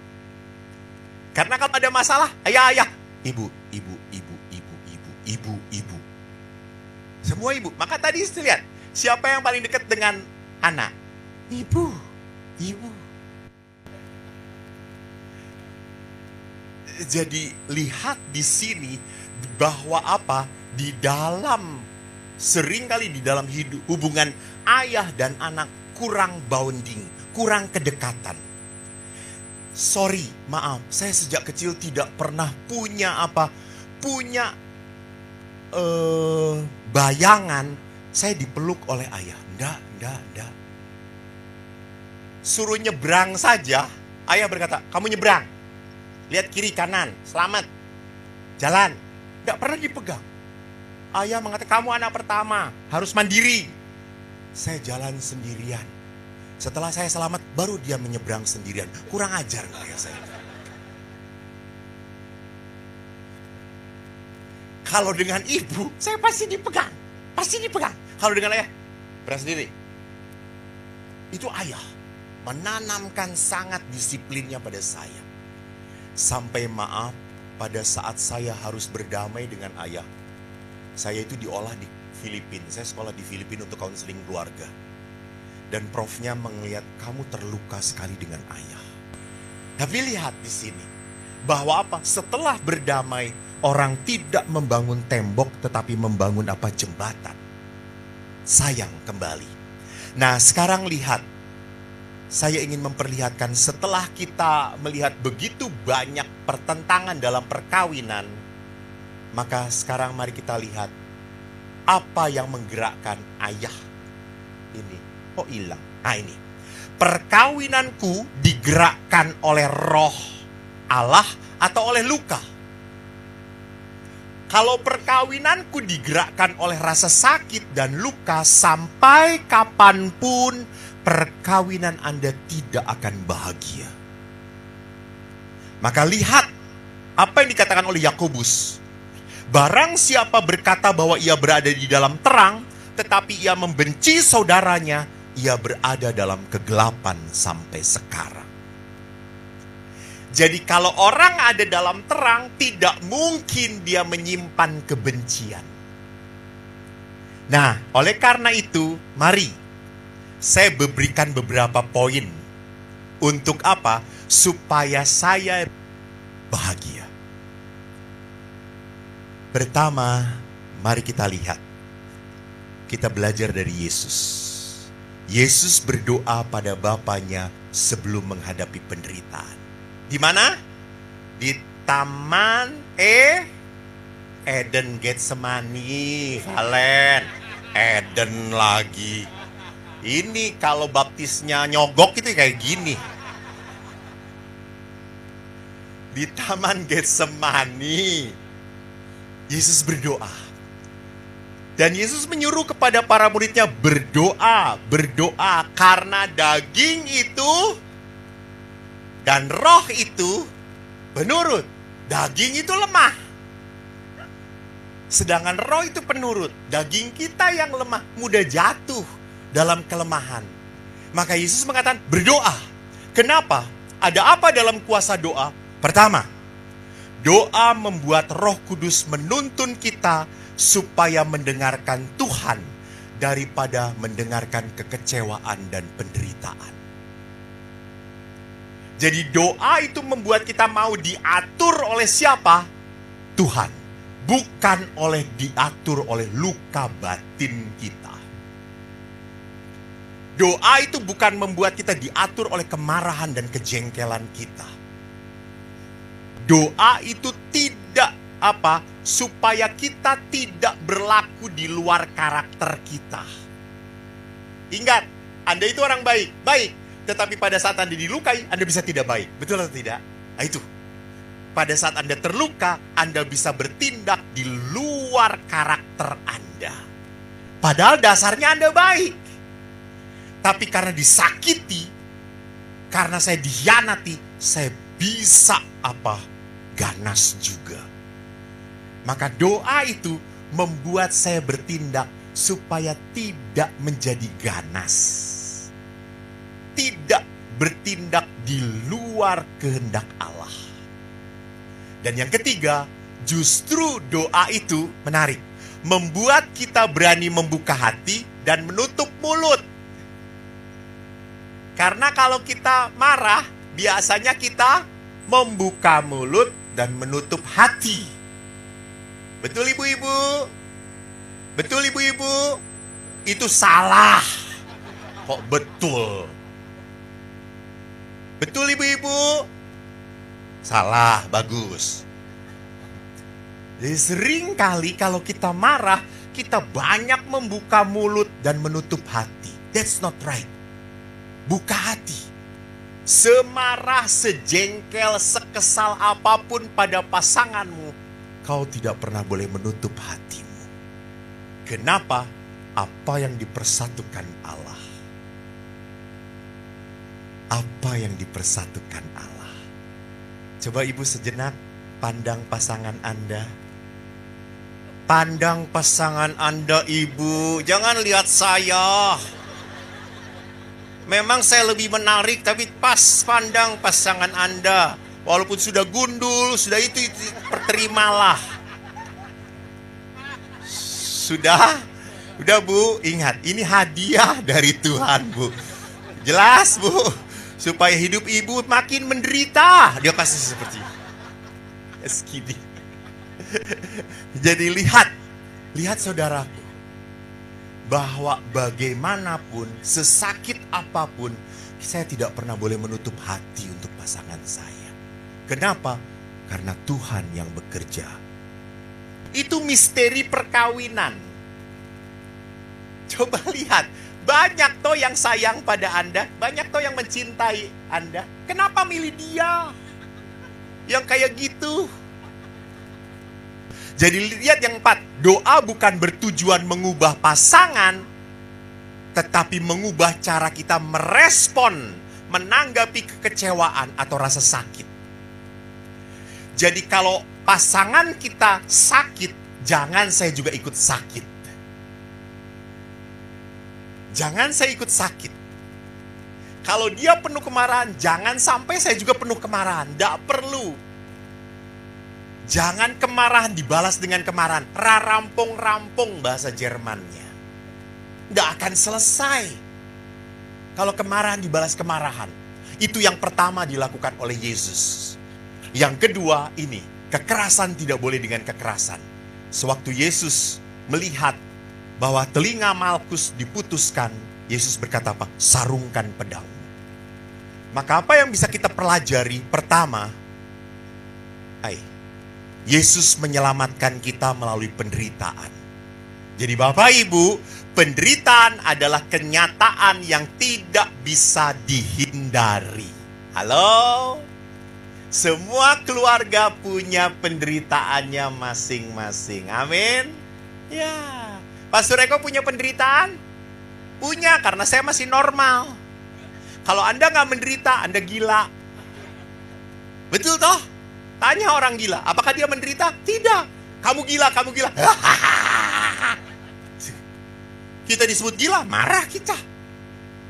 Karena kalau ada masalah, ayah. Ibu. Semua ibu. Maka tadi lihat, siapa yang paling dekat dengan anak? Ibu. Jadi lihat di sini bahwa apa? Di dalam seringkali di dalam hubungan ayah dan anak kurang bonding, kurang kedekatan. Sorry, maaf, saya sejak kecil tidak pernah punya bayangan saya dipeluk oleh ayah. Enggak. Suruh nyebrang saja, ayah berkata, kamu nyebrang. Lihat kiri kanan, selamat. Jalan. Enggak pernah dipegang. Ayah mengatakan, kamu anak pertama, harus mandiri. Saya jalan sendirian. Setelah saya selamat, baru dia menyeberang sendirian. Kurang ajar ayah saya. Kalau dengan ibu, saya pasti dipegang. Kalau dengan ayah, berang sendiri. Itu ayah menanamkan sangat disiplinnya pada saya. Sampai maaf, pada saat saya harus berdamai dengan ayah. Saya itu diolah di Filipina. Saya sekolah di Filipina untuk konseling keluarga. Dan profnya melihat kamu terluka sekali dengan ayah. Tapi lihat di sini. Bahwa apa? Setelah berdamai, orang tidak membangun tembok tetapi membangun apa? Jembatan. Sayang kembali. Nah sekarang lihat. Saya ingin memperlihatkan setelah kita melihat begitu banyak pertentangan dalam perkawinan. Maka sekarang mari kita lihat. Apa yang menggerakkan ayah ini? Kok hilang? Nah ini. Perkawinanku digerakkan oleh roh Allah atau oleh luka. Kalau perkawinanku digerakkan oleh rasa sakit dan luka, sampai kapanpun perkawinan Anda tidak akan bahagia. Maka lihat apa yang dikatakan oleh Yakobus. Barang siapa berkata bahwa ia berada di dalam terang, tetapi ia membenci saudaranya, ia berada dalam kegelapan sampai sekarang. Jadi kalau orang ada dalam terang, tidak mungkin dia menyimpan kebencian. Nah, oleh karena itu, mari saya berikan beberapa poin. Untuk apa? Supaya saya bahagia. Pertama, mari kita lihat. Kita belajar dari Yesus. Yesus berdoa pada Bapanya sebelum menghadapi penderitaan. Di mana? Di Taman Eden Getsemani. Valen, Eden lagi. Ini kalau baptisnya nyogok itu kayak gini. Di Taman Getsemani, Yesus berdoa. Dan Yesus menyuruh kepada para muridnya berdoa karena daging itu dan roh itu penurut. Daging itu lemah. Sedangkan roh itu penurut. Daging kita yang lemah mudah jatuh dalam kelemahan. Maka Yesus mengatakan berdoa. Kenapa? Ada apa dalam kuasa doa? Pertama, doa membuat Roh Kudus menuntun kita supaya mendengarkan Tuhan daripada mendengarkan kekecewaan dan penderitaan. Jadi doa itu membuat kita mau diatur oleh siapa? Tuhan. Bukan diatur oleh luka batin kita. Doa itu bukan membuat kita diatur oleh kemarahan dan kejengkelan kita. Doa itu tidak supaya kita tidak berlaku di luar karakter kita. Ingat, Anda itu orang baik. Tetapi pada saat Anda dilukai, Anda bisa tidak baik. Betul atau tidak? Nah itu. Pada saat Anda terluka, Anda bisa bertindak di luar karakter Anda. Padahal dasarnya Anda baik. Tapi karena disakiti, karena saya dikhianati, saya bisa ganas juga. Maka doa itu membuat saya bertindak supaya tidak menjadi ganas. Tidak bertindak di luar kehendak Allah. Dan yang ketiga, justru doa itu menarik. Membuat kita berani membuka hati dan menutup mulut. Karena kalau kita marah, biasanya kita membuka mulut dan menutup hati. Betul ibu-ibu? Betul ibu-ibu? Itu salah. Kok betul? Betul ibu-ibu? Salah, bagus. Jadi sering kali kalau kita marah, kita banyak membuka mulut dan menutup hati. That's not right. Buka hati. Semarah, sejengkel, sekesal apapun pada pasanganmu, kau tidak pernah boleh menutup hatimu. Kenapa? Apa yang dipersatukan Allah. Apa yang dipersatukan Allah. Coba ibu sejenak pandang pasangan Anda. Pandang pasangan Anda ibu. Jangan lihat saya. Memang saya lebih menarik, tapi pas pandang pasangan Anda. Walaupun sudah gundul, sudah itu perterimalah. Sudah Bu, ingat ini hadiah dari Tuhan Bu. Jelas Bu, supaya hidup ibu makin menderita. Dia kasih seperti ini. Jadi lihat saudaraku, bahwa bagaimanapun, sesakit apapun, saya tidak pernah boleh menutup hati untuk pasangan saya. Kenapa? Karena Tuhan yang bekerja. Itu misteri perkawinan. Coba lihat, banyak toh yang sayang pada Anda, banyak toh yang mencintai Anda. Kenapa milih dia? Yang kayak gitu. Jadi lihat yang 4, doa bukan bertujuan mengubah pasangan, tetapi mengubah cara kita merespon, menanggapi kekecewaan atau rasa sakit. Jadi kalau pasangan kita sakit, jangan saya juga ikut sakit. Jangan saya ikut sakit. Kalau dia penuh kemarahan, jangan sampai saya juga penuh kemarahan. Tidak perlu. Jangan kemarahan dibalas dengan kemarahan. Rarampung-rampung bahasa Jermannya. Tidak akan selesai. Kalau kemarahan dibalas kemarahan. Itu yang pertama dilakukan oleh Yesus. Yang kedua ini, kekerasan tidak boleh dengan kekerasan. Sewaktu Yesus melihat bahwa telinga Malkus diputuskan, Yesus berkata apa? Sarungkan pedangmu. Maka apa yang bisa kita pelajari? Pertama, Yesus menyelamatkan kita melalui penderitaan. Jadi Bapak Ibu, penderitaan adalah kenyataan yang tidak bisa dihindari. Halo? Semua keluarga punya penderitaannya masing-masing. Amin. Ya. Pastor Eko punya penderitaan? Punya, karena saya masih normal. Kalau Anda nggak menderita, Anda gila. Betul toh? Tanya orang gila, apakah dia menderita? Tidak. Kamu gila, kamu gila. Kita disebut gila, marah kita.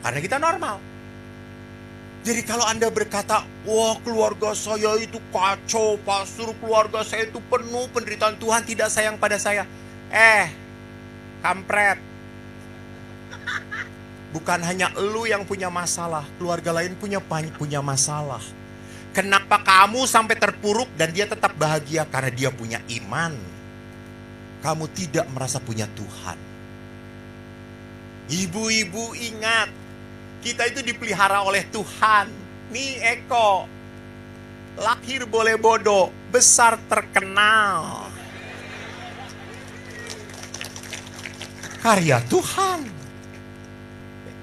Karena kita normal. Jadi kalau Anda berkata, wah keluarga saya itu kacau, pastor, keluarga saya itu penuh penderitaan, Tuhan tidak sayang pada saya. Kampret. Bukan hanya elu yang punya masalah, keluarga lain punya masalah. Kenapa kamu sampai terpuruk dan dia tetap bahagia? Karena dia punya iman. Kamu tidak merasa punya Tuhan. Ibu-ibu ingat, kita itu dipelihara oleh Tuhan. Nih Eko, lahir boleh bodoh, besar terkenal. Karya Tuhan.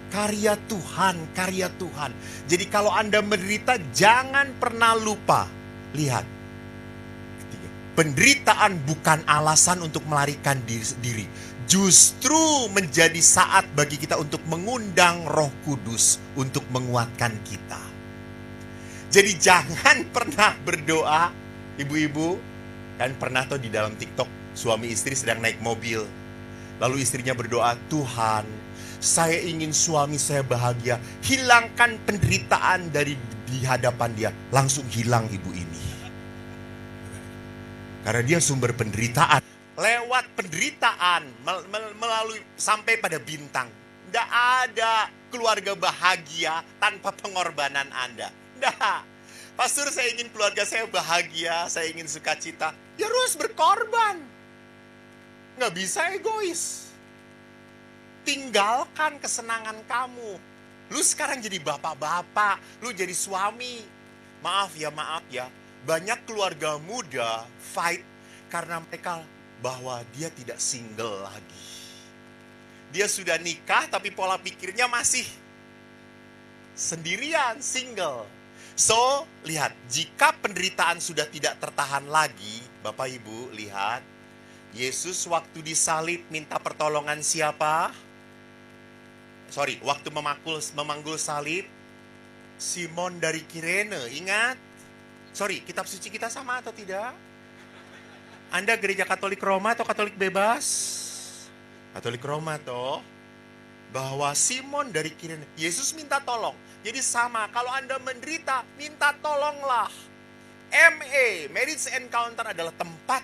Karya Tuhan, karya Tuhan. Jadi kalau Anda menderita, jangan pernah lupa. Lihat. Penderitaan bukan alasan untuk melarikan diri. Justru menjadi saat bagi kita untuk mengundang Roh Kudus untuk menguatkan kita. Jadi jangan pernah berdoa, ibu-ibu, kan pernah tuh di dalam TikTok suami istri sedang naik mobil. Lalu istrinya berdoa, Tuhan, saya ingin suami saya bahagia. Hilangkan penderitaan di hadapan dia. Langsung hilang ibu ini. Karena dia sumber penderitaan. Lewat penderitaan, melalui sampai pada bintang. Tidak ada keluarga bahagia tanpa pengorbanan Anda. Tidak. Pastor, saya ingin keluarga saya bahagia, saya ingin sukacita. Ya harus berkorban. Nggak bisa egois. Tinggalkan kesenangan kamu. Lu sekarang jadi bapak-bapak, lu jadi suami. Maaf ya. Banyak keluarga muda fight karena mereka bahwa dia tidak single lagi. Dia sudah nikah tapi pola pikirnya masih sendirian, single. So, lihat, jika penderitaan sudah tidak tertahan lagi, Bapak Ibu, lihat. Yesus waktu disalib minta pertolongan siapa? Waktu memanggul salib, Simon dari Kirene, ingat? Kitab suci kita sama atau tidak? Anda gereja Katolik Roma atau Katolik bebas? Katolik Roma toh. Bahwa Simon dari Kirene, Yesus minta tolong. Jadi sama, kalau Anda menderita, minta tolonglah. MA, Marriage Encounter adalah tempat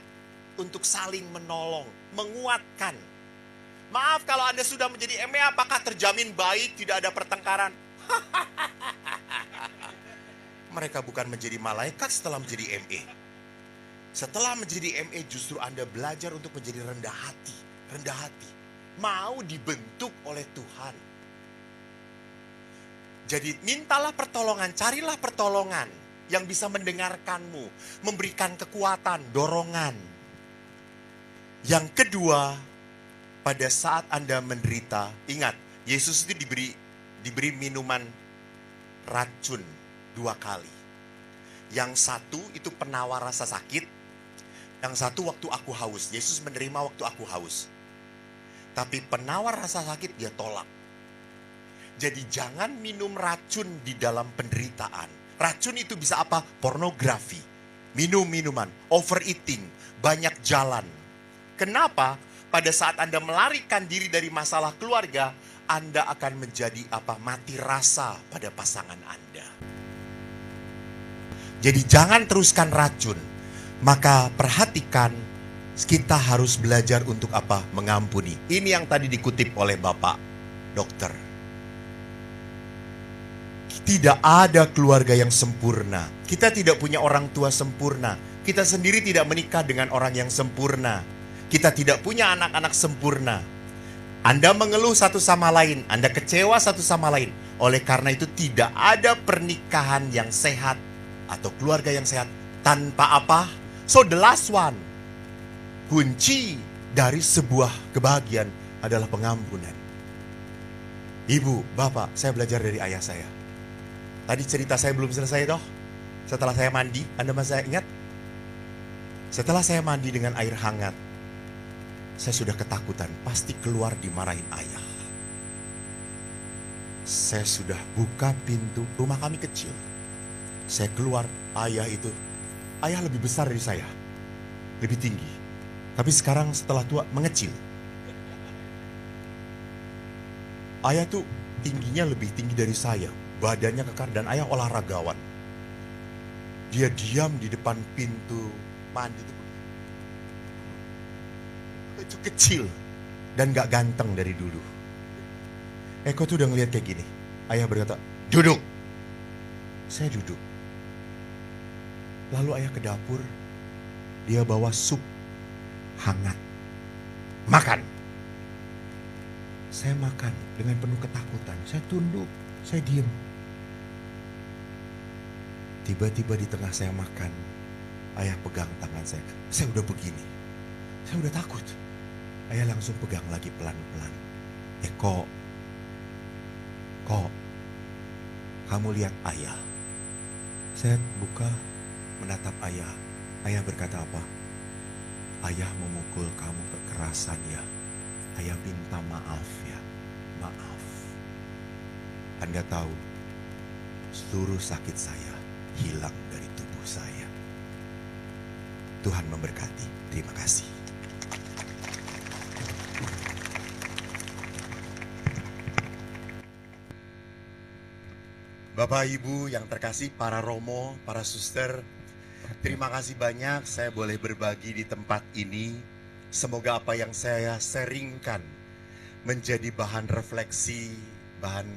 untuk saling menolong, menguatkan. Maaf kalau Anda sudah menjadi MA, apakah terjamin baik, tidak ada pertengkaran? Mereka bukan menjadi malaikat setelah menjadi MA. Setelah menjadi MA justru Anda belajar untuk menjadi rendah hati. Rendah hati. Mau dibentuk oleh Tuhan. Jadi mintalah pertolongan, carilah pertolongan yang bisa mendengarkanmu, memberikan kekuatan, dorongan. Yang kedua, pada saat Anda menderita, ingat, Yesus itu diberi minuman racun 2 kali. Yang satu itu penawar rasa sakit, yang satu waktu aku haus. Yesus menerima waktu aku haus. Tapi penawar rasa sakit dia tolak. Jadi jangan minum racun di dalam penderitaan. Racun itu bisa apa? Pornografi, minum-minuman, overeating, banyak jalan. Kenapa? pada saat Anda melarikan diri dari masalah keluarga, Anda akan menjadi mati rasa pada pasangan Anda. Jadi jangan teruskan racun. Maka perhatikan, kita harus belajar untuk mengampuni. Ini yang tadi dikutip oleh Bapak Dokter. Tidak ada keluarga yang sempurna. Kita tidak punya orang tua sempurna. Kita sendiri tidak menikah dengan orang yang sempurna. Kita tidak punya anak-anak sempurna. Anda mengeluh satu sama lain, Anda kecewa satu sama lain. Oleh karena itu tidak ada pernikahan yang sehat atau keluarga yang sehat tanpa So the last one, kunci dari sebuah kebahagiaan adalah pengampunan. Ibu, bapak, saya belajar dari ayah saya. Tadi cerita saya belum selesai toh. Setelah saya mandi, Anda masih ingat? Setelah saya mandi dengan air hangat, saya sudah ketakutan, pasti keluar dimarahin ayah. Saya sudah buka pintu, rumah kami kecil. Saya keluar, ayah lebih besar dari saya, lebih tinggi. Tapi sekarang setelah tua mengecil. Ayah tuh tingginya lebih tinggi dari saya, badannya kekar, dan ayah olahragawan. Dia diam di depan pintu mandi itu kecil dan gak ganteng dari dulu. Eko tuh udah ngeliat kayak gini. Ayah berkata, duduk. Saya duduk. Lalu ayah ke dapur, dia bawa sup hangat. Makan. Saya makan dengan penuh ketakutan. Saya tunduk, saya diem. Tiba-tiba di tengah saya makan, ayah pegang tangan saya. Saya udah begini, saya udah takut. Ayah langsung pegang lagi pelan-pelan. Kok, kamu lihat ayah. Saya buka, menatap ayah. Ayah berkata apa? Ayah memukul kamu kekerasan ya. Ayah minta maaf ya. Maaf. Anda tahu, seluruh sakit saya hilang dari tubuh saya. Tuhan memberkati. Terima kasih. Bapak Ibu yang terkasih, para romo, para suster, terima kasih banyak saya boleh berbagi di tempat ini. Semoga apa yang saya sharingkan menjadi bahan refleksi, bahan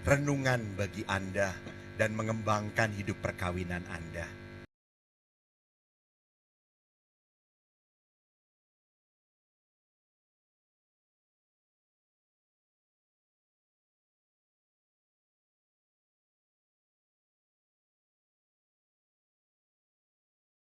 renungan bagi Anda dan mengembangkan hidup perkawinan Anda.